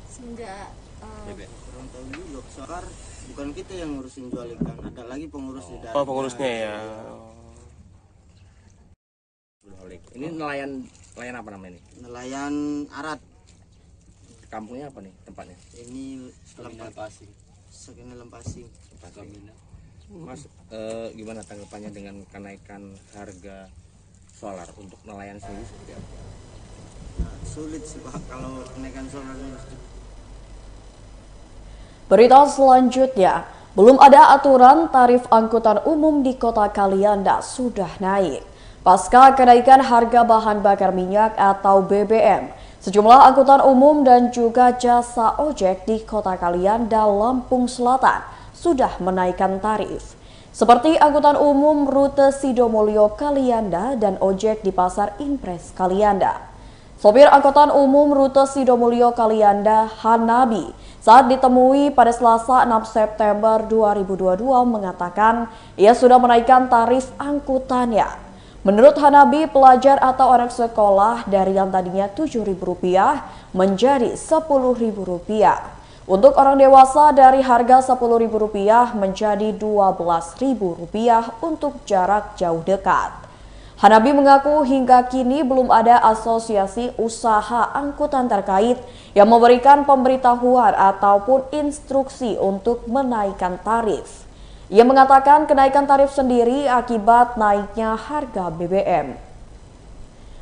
semenjak kurang tahu juga. Soalnya bukan kita yang ngurusin jual ikan, ada lagi pengurus di dalam. Pengurusnya ya. Ini nelayan apa namanya ini? Nelayan arat. Kampungnya apa nih tempatnya? Ini Lempasing. Sekine Lempasing. Mas, gimana tanggapannya dengan kenaikan harga solar untuk nelayan sendiri seperti apa? Nah, sulit sih Pak kalau kenaikan solarnya. Berita selanjutnya, belum ada aturan tarif angkutan umum di Kota Kalianda sudah naik. Pasca kenaikan harga bahan bakar minyak atau BBM, sejumlah angkutan umum dan juga jasa ojek di Kota Kalianda, Lampung Selatan sudah menaikkan tarif. Seperti angkutan umum rute Sidomulyo Kalianda dan ojek di Pasar Impres Kalianda. Sopir angkutan umum rute Sidomulyo Kalianda, Hanabi, saat ditemui pada Selasa 6 September 2022 mengatakan ia sudah menaikkan tarif angkutannya. Menurut Hanabi, pelajar atau anak sekolah dari yang tadinya Rp7.000 menjadi Rp10.000. Untuk orang dewasa dari harga Rp10.000 menjadi Rp12.000 untuk jarak jauh dekat. Hanabi mengaku hingga kini belum ada asosiasi usaha angkutan terkait yang memberikan pemberitahuan ataupun instruksi untuk menaikkan tarif. Ia mengatakan kenaikan tarif sendiri akibat naiknya harga BBM.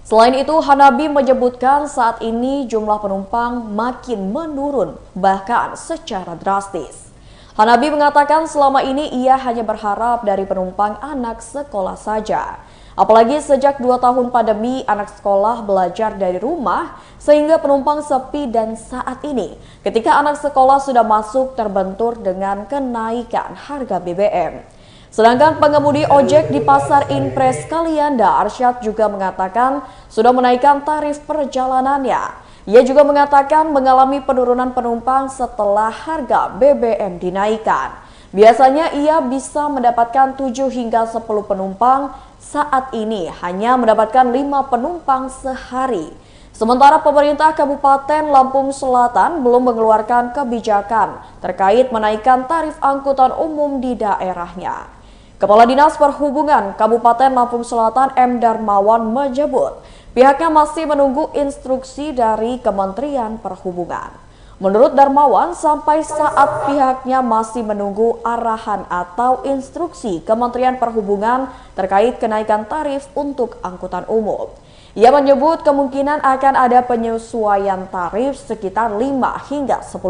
Selain itu, Hanabi menyebutkan saat ini jumlah penumpang makin menurun, bahkan secara drastis. Hanabi mengatakan selama ini ia hanya berharap dari penumpang anak sekolah saja. Apalagi sejak 2 tahun pandemi, anak sekolah belajar dari rumah sehingga penumpang sepi dan saat ini ketika anak sekolah sudah masuk terbentur dengan kenaikan harga BBM. Sedangkan pengemudi ojek di Pasar Impres Kalianda, Arsyad juga mengatakan sudah menaikkan tarif perjalanannya. Ia juga mengatakan mengalami penurunan penumpang setelah harga BBM dinaikkan. Biasanya ia bisa mendapatkan 7 hingga 10 penumpang, saat ini hanya mendapatkan 5 penumpang sehari. Sementara pemerintah Kabupaten Lampung Selatan belum mengeluarkan kebijakan terkait menaikkan tarif angkutan umum di daerahnya. Kepala Dinas Perhubungan Kabupaten Lampung Selatan M. Darmawan menyebut pihaknya masih menunggu instruksi dari Kementerian Perhubungan. Menurut Darmawan, sampai saat pihaknya masih menunggu arahan atau instruksi Kementerian Perhubungan terkait kenaikan tarif untuk angkutan umum. Ia menyebut kemungkinan akan ada penyesuaian tarif sekitar 5 hingga 10%.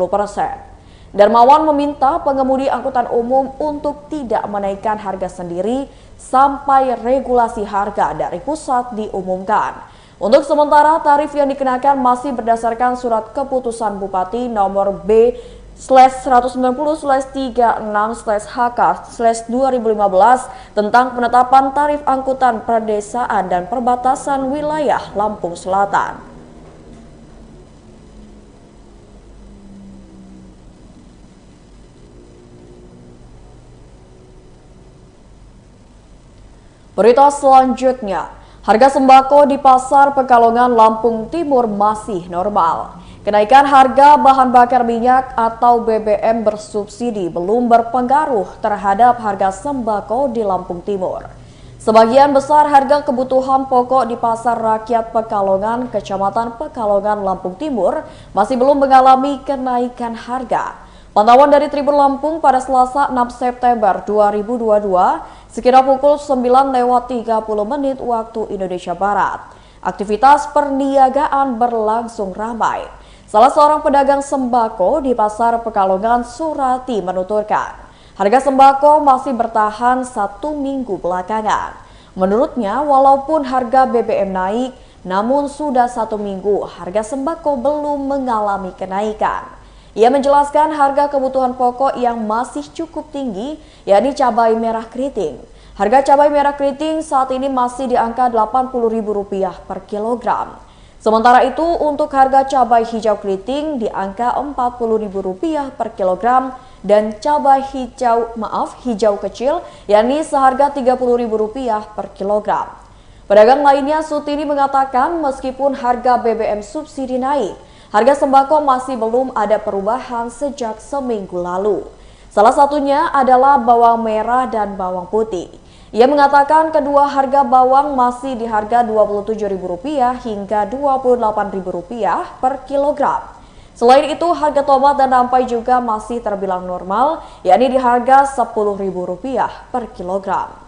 Darmawan meminta pengemudi angkutan umum untuk tidak menaikkan harga sendiri sampai regulasi harga dari pusat diumumkan. Untuk sementara, tarif yang dikenakan masih berdasarkan surat keputusan Bupati nomor B/90/36/HK/2015 tentang penetapan tarif angkutan perdesaan dan perbatasan wilayah Lampung Selatan. Berita selanjutnya, harga sembako di Pasar Pekalongan, Lampung Timur masih normal. Kenaikan harga bahan bakar minyak atau BBM bersubsidi belum berpengaruh terhadap harga sembako di Lampung Timur. Sebagian besar harga kebutuhan pokok di Pasar Rakyat Pekalongan, Kecamatan Pekalongan, Lampung Timur masih belum mengalami kenaikan harga. Pantauan dari Tribun Lampung pada Selasa 6 September 2022 sekitar pukul 9:30 waktu Indonesia Barat. Aktivitas perniagaan berlangsung ramai. Salah seorang pedagang sembako di Pasar Pekalongan, Surati, menuturkan harga sembako masih bertahan 1 minggu belakangan. Menurutnya, walaupun harga BBM naik, namun sudah 1 minggu harga sembako belum mengalami kenaikan. Ia menjelaskan harga kebutuhan pokok yang masih cukup tinggi, yakni cabai merah keriting. Harga cabai merah keriting saat ini masih di angka Rp80.000 per kilogram. Sementara itu, untuk harga cabai hijau keriting di angka Rp40.000 per kilogram dan cabai hijau kecil yakni seharga Rp30.000 per kilogram. Pedagang lainnya Sutini mengatakan meskipun harga BBM subsidi naik, harga sembako masih belum ada perubahan sejak seminggu lalu. Salah satunya adalah bawang merah dan bawang putih. Ia mengatakan kedua harga bawang masih di harga Rp27.000 hingga Rp28.000 per kilogram. Selain itu, harga tomat dan rampai juga masih terbilang normal, yakni di harga Rp10.000 per kilogram.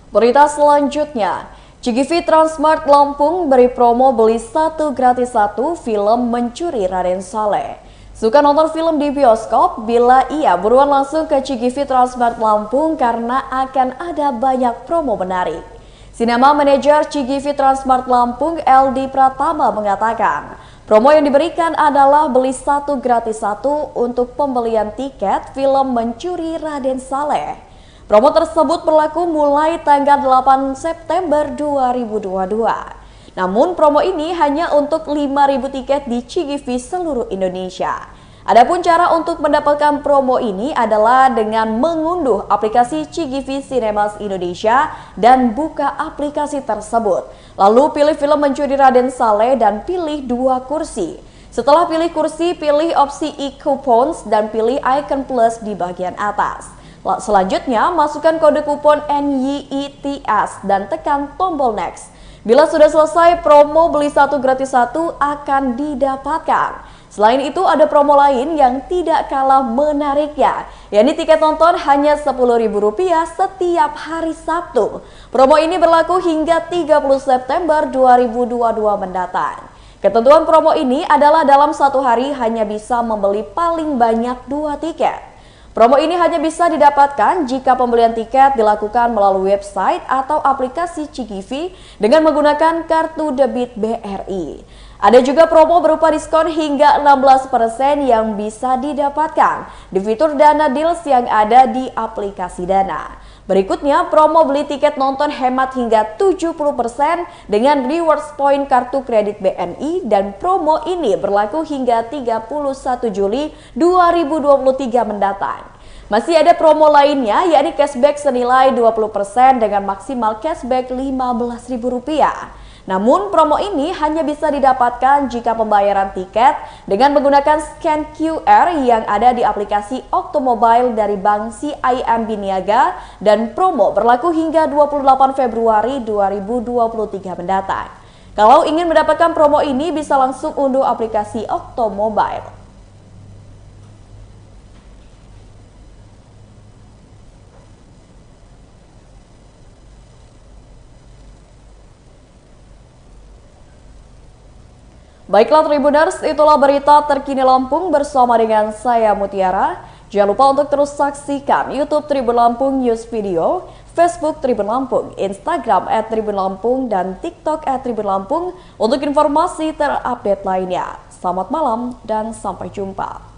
Berita selanjutnya, CGV Transmart Lampung beri promo beli 1 gratis 1 film Mencuri Raden Saleh. Suka nonton film di bioskop? Bila iya, buruan langsung ke CGV Transmart Lampung karena akan ada banyak promo menarik. Sinema Manager CGV Transmart Lampung LD Pratama mengatakan, promo yang diberikan adalah beli 1 gratis 1 untuk pembelian tiket film Mencuri Raden Saleh. Promo tersebut berlaku mulai tanggal 8 September 2022. Namun promo ini hanya untuk 5.000 tiket di CGV seluruh Indonesia. Adapun cara untuk mendapatkan promo ini adalah dengan mengunduh aplikasi CGV Cinemas Indonesia dan buka aplikasi tersebut. Lalu pilih film Mencuri Raden Saleh dan pilih 2 kursi. Setelah pilih kursi, pilih opsi e-coupons dan pilih icon plus di bagian atas. Selanjutnya, masukkan kode kupon NYITS dan tekan tombol next. Bila sudah selesai, promo beli 1 gratis 1 akan didapatkan. Selain itu, ada promo lain yang tidak kalah menariknya, yakni tiket nonton hanya Rp10.000 setiap hari Sabtu. Promo ini berlaku hingga 30 September 2022 mendatang. Ketentuan promo ini adalah dalam 1 hari hanya bisa membeli paling banyak 2 tiket. Promo ini hanya bisa didapatkan jika pembelian tiket dilakukan melalui website atau aplikasi CGV dengan menggunakan kartu debit BRI. Ada juga promo berupa diskon hingga 16% yang bisa didapatkan di fitur Dana Deals yang ada di aplikasi Dana. Berikutnya, promo beli tiket nonton hemat hingga 70% dengan rewards point kartu kredit BNI dan promo ini berlaku hingga 31 Juli 2023 mendatang. Masih ada promo lainnya, yakni cashback senilai 20% dengan maksimal cashback Rp15.000. Namun promo ini hanya bisa didapatkan jika pembayaran tiket dengan menggunakan scan QR yang ada di aplikasi Oktomobile dari Bank CIMB Niaga dan promo berlaku hingga 28 Februari 2023 mendatang. Kalau ingin mendapatkan promo ini bisa langsung unduh aplikasi Oktomobile. Baiklah Tribuners, itulah berita terkini Lampung bersama dengan saya Mutiara. Jangan lupa untuk terus saksikan YouTube Tribun Lampung News Video, Facebook Tribun Lampung, Instagram @tribunlampung, dan TikTok @tribunlampung untuk informasi terupdate lainnya. Selamat malam dan sampai jumpa.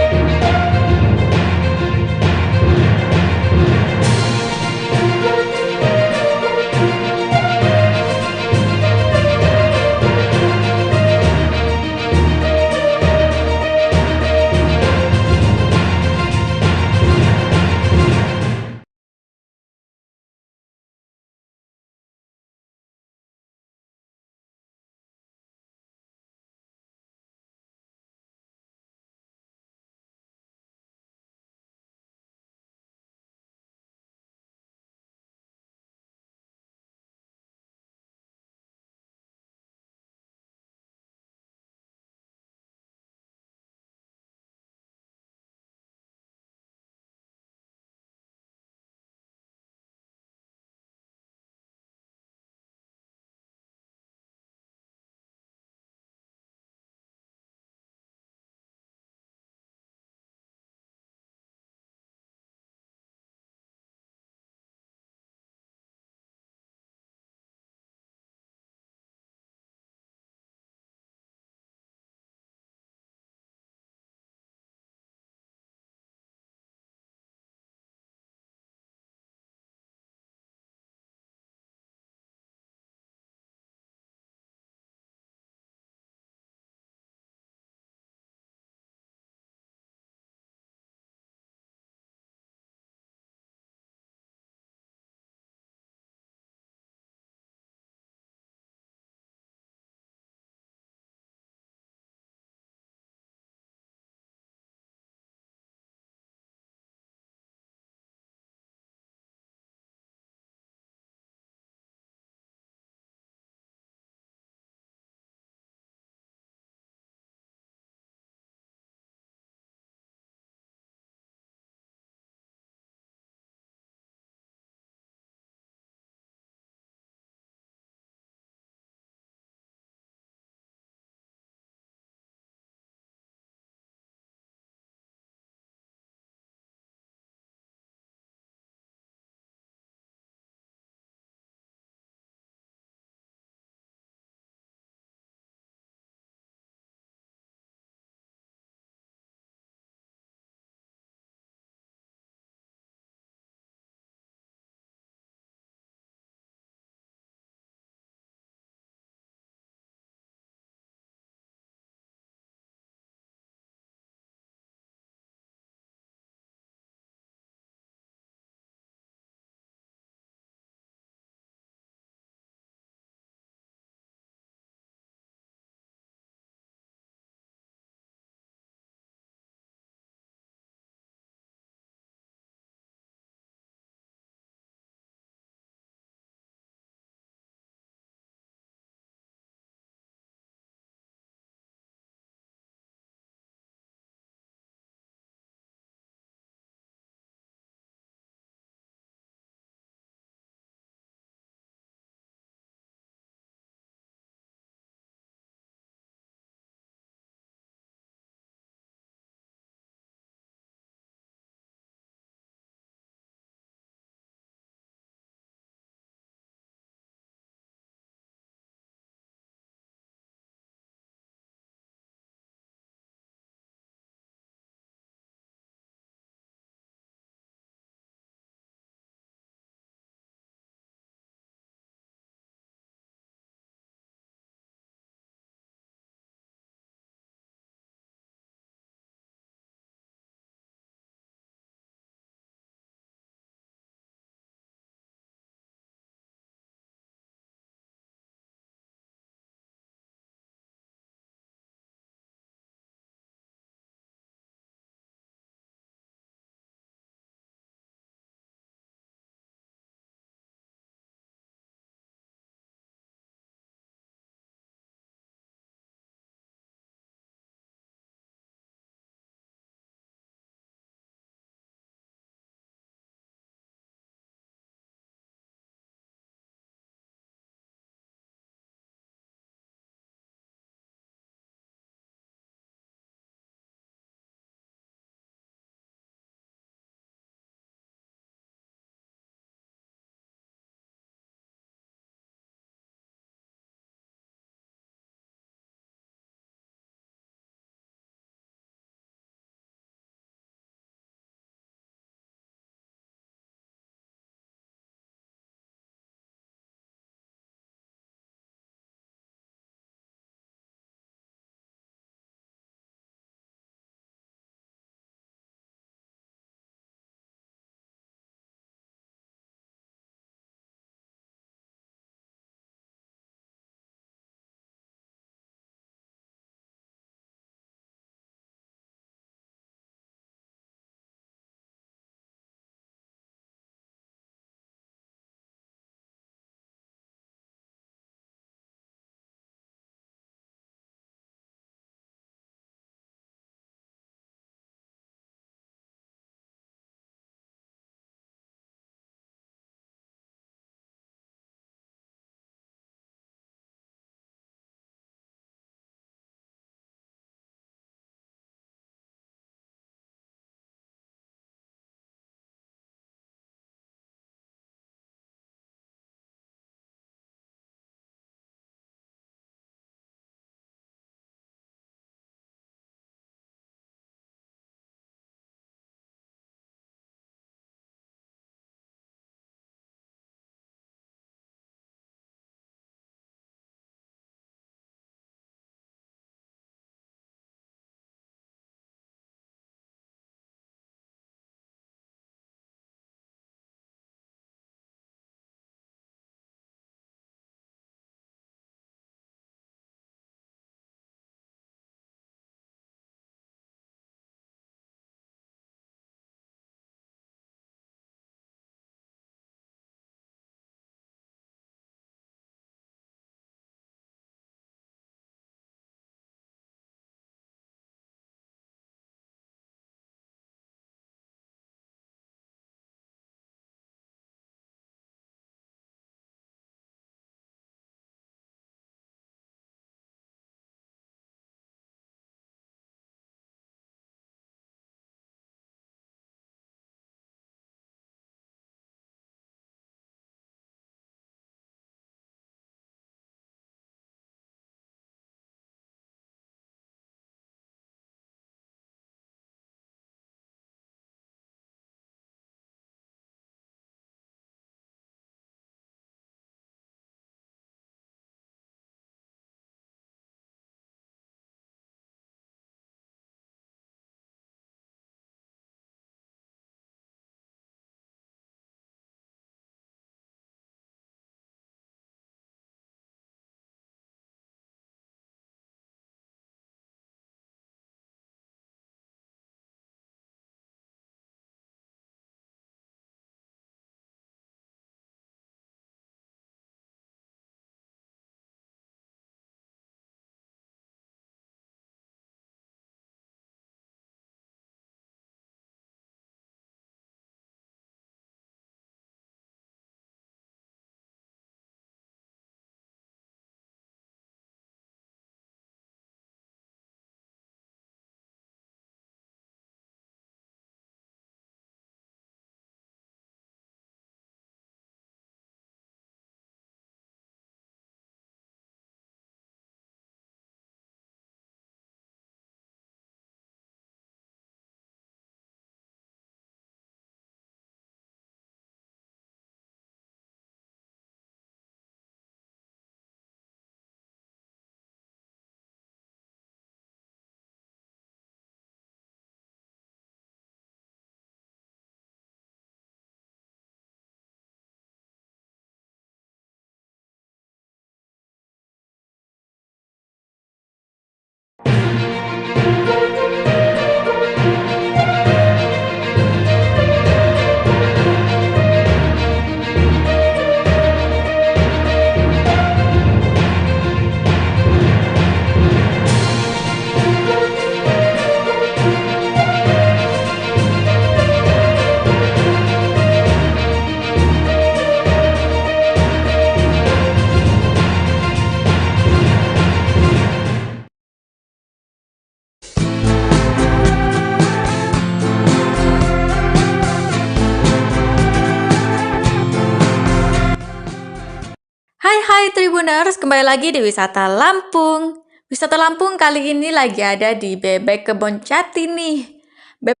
Hai Tribuners, kembali lagi di Wisata Lampung. Wisata Lampung kali ini lagi ada di Bebek Kebon Jati nih. Bebek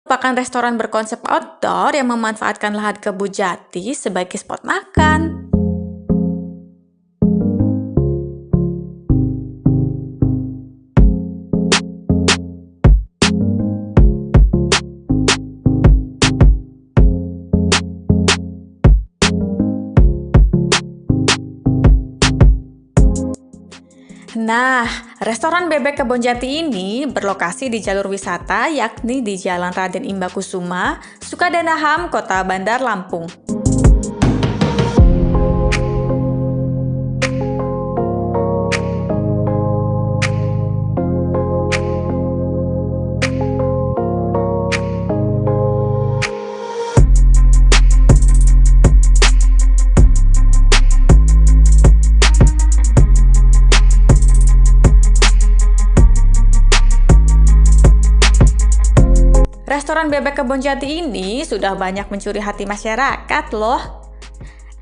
merupakan restoran berkonsep outdoor yang memanfaatkan lahan kebun jati sebagai spot makan. Nah, restoran Bebek Kebon Jati ini berlokasi di jalur wisata yakni di Jalan Raden Imbakusuma, Sukadanaham, Kota Bandar Lampung. Restoran Bebek Kebon Jati ini sudah banyak mencuri hati masyarakat loh.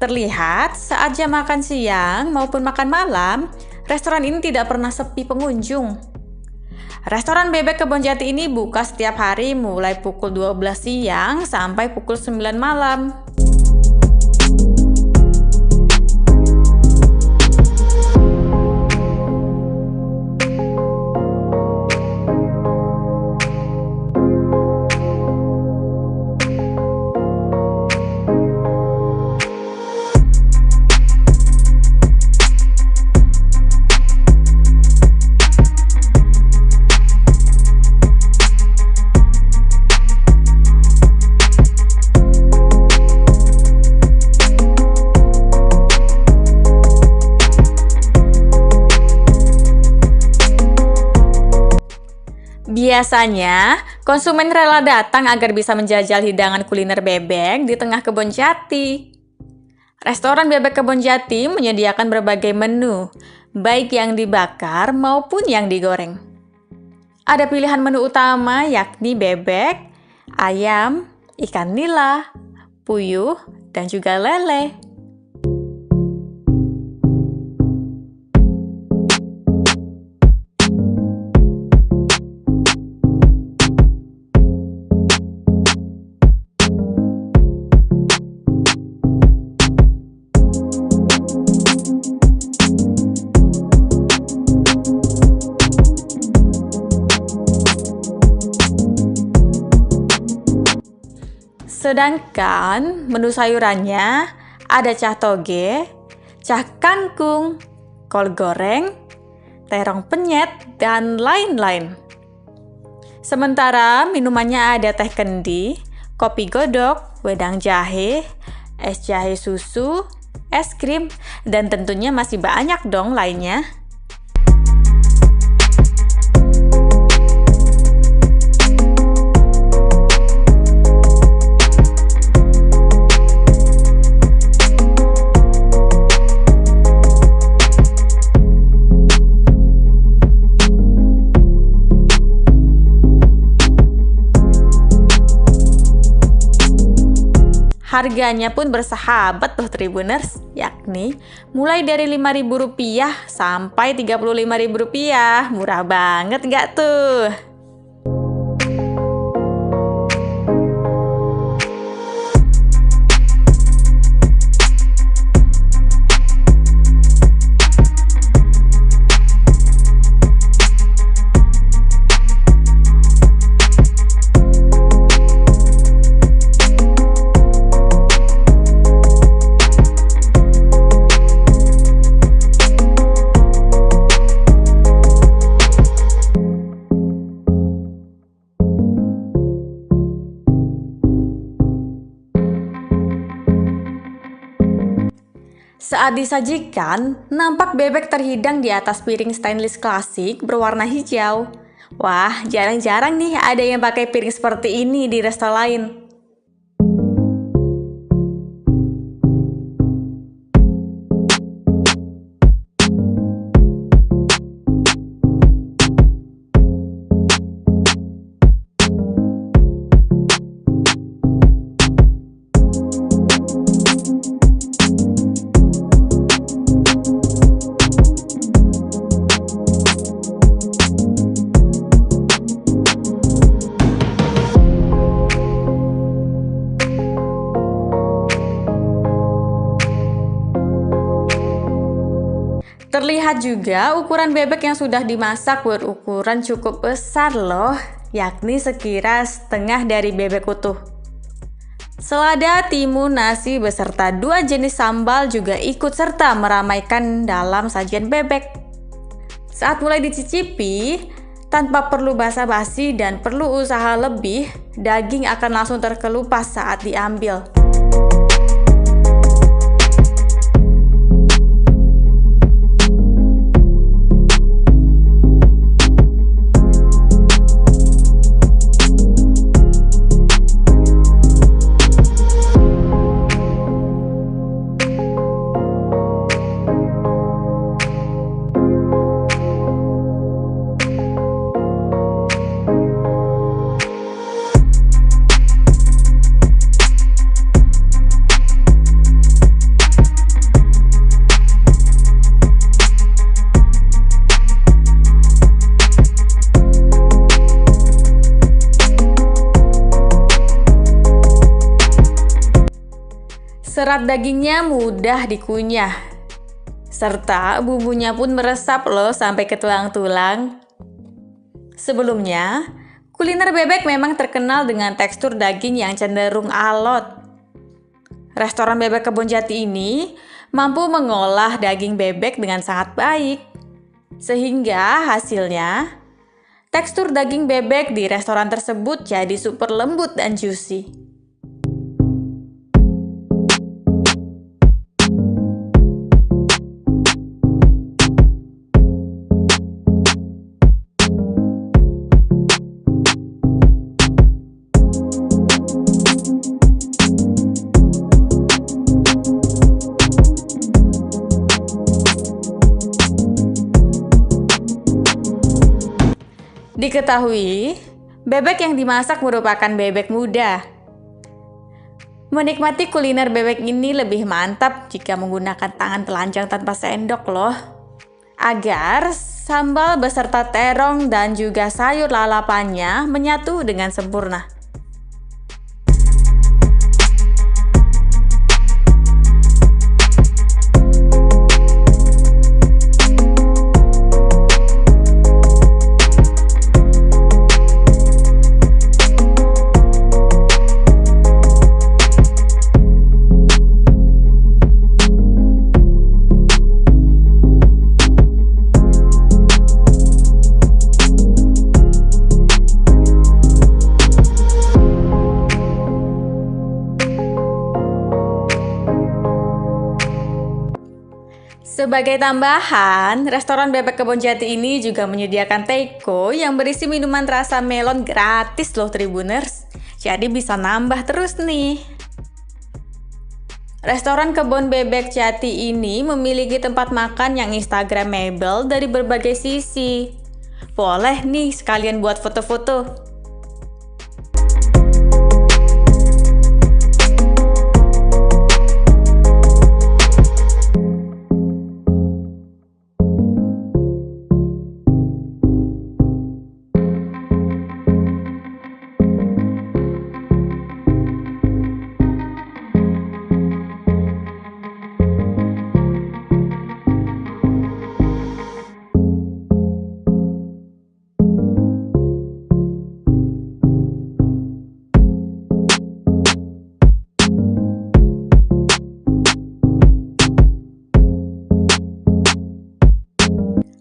Terlihat saat jam makan siang maupun makan malam, restoran ini tidak pernah sepi pengunjung. Restoran Bebek Kebon Jati ini buka setiap hari mulai pukul 12 siang sampai pukul 9 malam. Biasanya, konsumen rela datang agar bisa menjajal hidangan kuliner bebek di tengah kebun jati. Restoran Bebek Kebon Jati menyediakan berbagai menu, baik yang dibakar maupun yang digoreng. Ada pilihan menu utama yakni bebek, ayam, ikan nila, puyuh, dan juga lele. Sedangkan menu sayurannya ada cah toge, cah kangkung, kol goreng, terong penyet, dan lain-lain. Sementara minumannya ada teh kendi, kopi godok, wedang jahe, es jahe susu, es krim, dan tentunya masih banyak dong lainnya. Harganya pun bersahabat tuh Tribuners, yakni mulai dari Rp5.000 sampai Rp35.000. Murah banget nggak tuh? Saat disajikan, nampak bebek terhidang di atas piring stainless klasik berwarna hijau. Wah, jarang-jarang nih ada yang pakai piring seperti ini di resto lain. Terlihat juga ukuran bebek yang sudah dimasak berukuran cukup besar loh, yakni sekira setengah dari bebek utuh. Selada, timun, nasi beserta 2 jenis sambal juga ikut serta meramaikan dalam sajian bebek. Saat mulai dicicipi, tanpa perlu basa-basi dan perlu usaha lebih, daging akan langsung terkelupas saat diambil. Serat dagingnya mudah dikunyah, serta bumbunya pun meresap loh sampai ke tulang-tulang. Sebelumnya, kuliner bebek memang terkenal dengan tekstur daging yang cenderung alot. Restoran Bebek Kebonjati ini mampu mengolah daging bebek dengan sangat baik, sehingga hasilnya tekstur daging bebek di restoran tersebut jadi super lembut dan juicy. Diketahui, bebek yang dimasak merupakan bebek muda. Menikmati kuliner bebek ini lebih mantap jika menggunakan tangan telanjang tanpa sendok loh. Agar sambal beserta terong dan juga sayur lalapannya menyatu dengan sempurna. Sebagai tambahan, restoran Bebek Kebonjati ini juga menyediakan teko yang berisi minuman rasa melon gratis loh Tribuners. Jadi bisa nambah terus nih. Restoran Kebon Bebek Jati ini memiliki tempat makan yang instagramable dari berbagai sisi. Boleh nih sekalian buat foto-foto.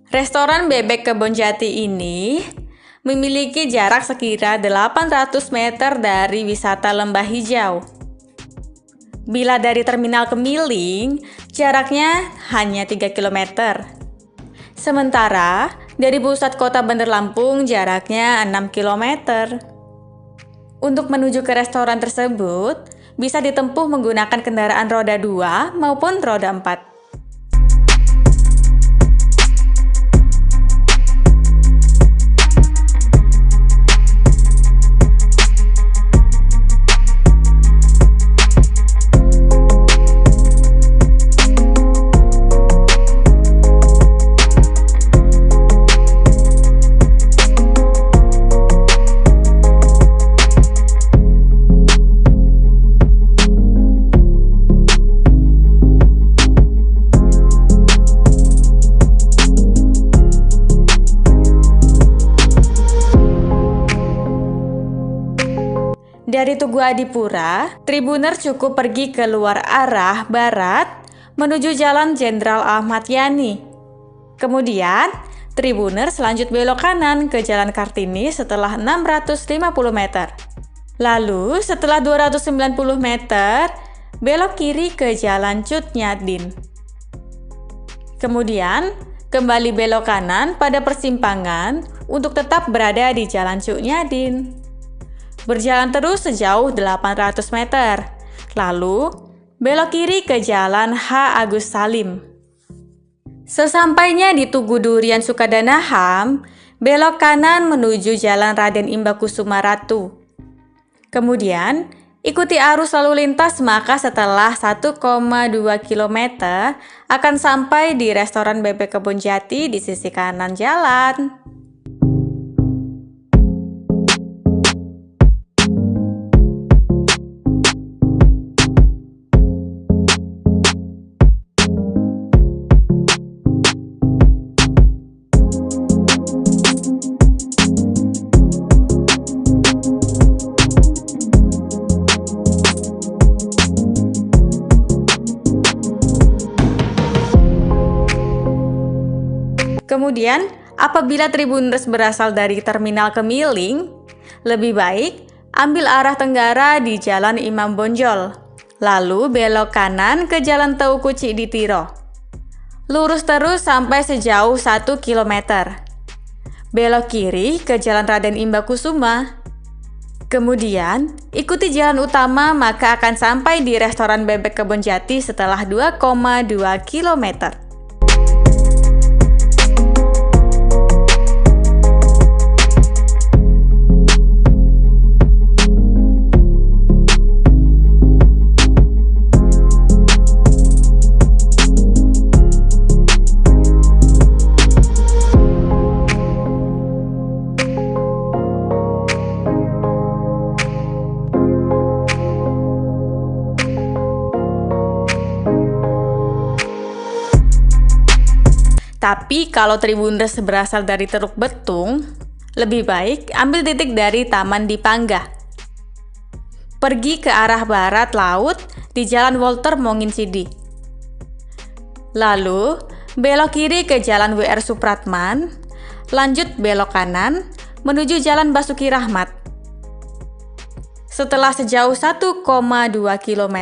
Restoran Bebek Kebonjati ini memiliki jarak sekira 800 meter dari wisata Lembah Hijau. Bila dari Terminal Kemiling, jaraknya hanya 3 km. Sementara dari pusat kota Bandar Lampung jaraknya 6 km. Untuk menuju ke restoran tersebut, bisa ditempuh menggunakan kendaraan roda 2 maupun roda 4. Dari Tugu Adipura, Tribuners cukup pergi keluar arah barat menuju Jalan Jenderal Ahmad Yani. Kemudian, Tribuners lanjut belok kanan ke Jalan Kartini setelah 650 meter. Lalu, setelah 290 meter, belok kiri ke Jalan Cut Nyatin. Kemudian, kembali belok kanan pada persimpangan untuk tetap berada di Jalan Cut Nyatin. Berjalan terus sejauh 800 meter. Lalu, belok kiri ke Jalan H. Agus Salim. Sesampainya di Tugu Durian Sukadana HAM, belok kanan menuju Jalan Raden Imba Kusuma Ratu. Kemudian, ikuti arus lalu lintas maka setelah 1,2 km akan sampai di restoran Bebek Kebon Jati di sisi kanan jalan. Kemudian, apabila Tribuners berasal dari Terminal Kemiling, lebih baik ambil arah tenggara di Jalan Imam Bonjol, lalu belok kanan ke Jalan Teuku Cikditiro. Lurus terus sampai sejauh 1 km. Belok kiri ke Jalan Raden Imba Kusuma. Kemudian, ikuti jalan utama maka akan sampai di restoran Bebek Kebon Jati setelah 2,2 km. Tapi kalau Tribuners berasal dari Teluk Betung, lebih baik ambil titik dari Taman Dipangga. Pergi ke arah barat laut di Jalan Walter Monginsidi. Lalu, belok kiri ke Jalan WR Supratman, lanjut belok kanan menuju Jalan Basuki Rahmat. Setelah sejauh 1,2 km,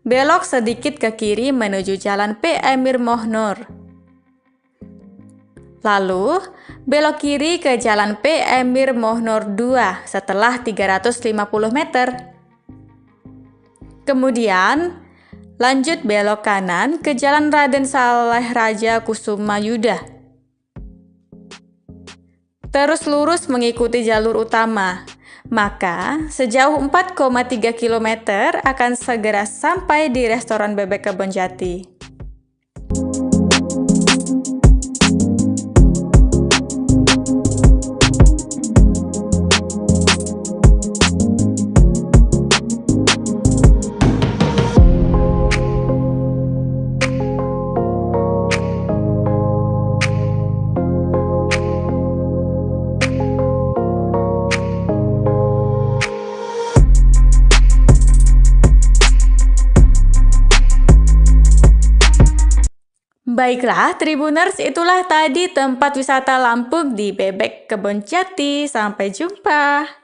belok sedikit ke kiri menuju Jalan P. Emir Mohnur. Lalu, belok kiri ke Jalan P. Emir Mohnor 2 setelah 350 meter. Kemudian, lanjut belok kanan ke Jalan Raden Saleh Raja Kusuma Yuda. Terus lurus mengikuti jalur utama, maka sejauh 4,3 km akan segera sampai di restoran Bebek Kebon Jati. Baiklah, Tribuners, itulah tadi tempat wisata Lampung di Bebek Kebon Jati. Sampai jumpa.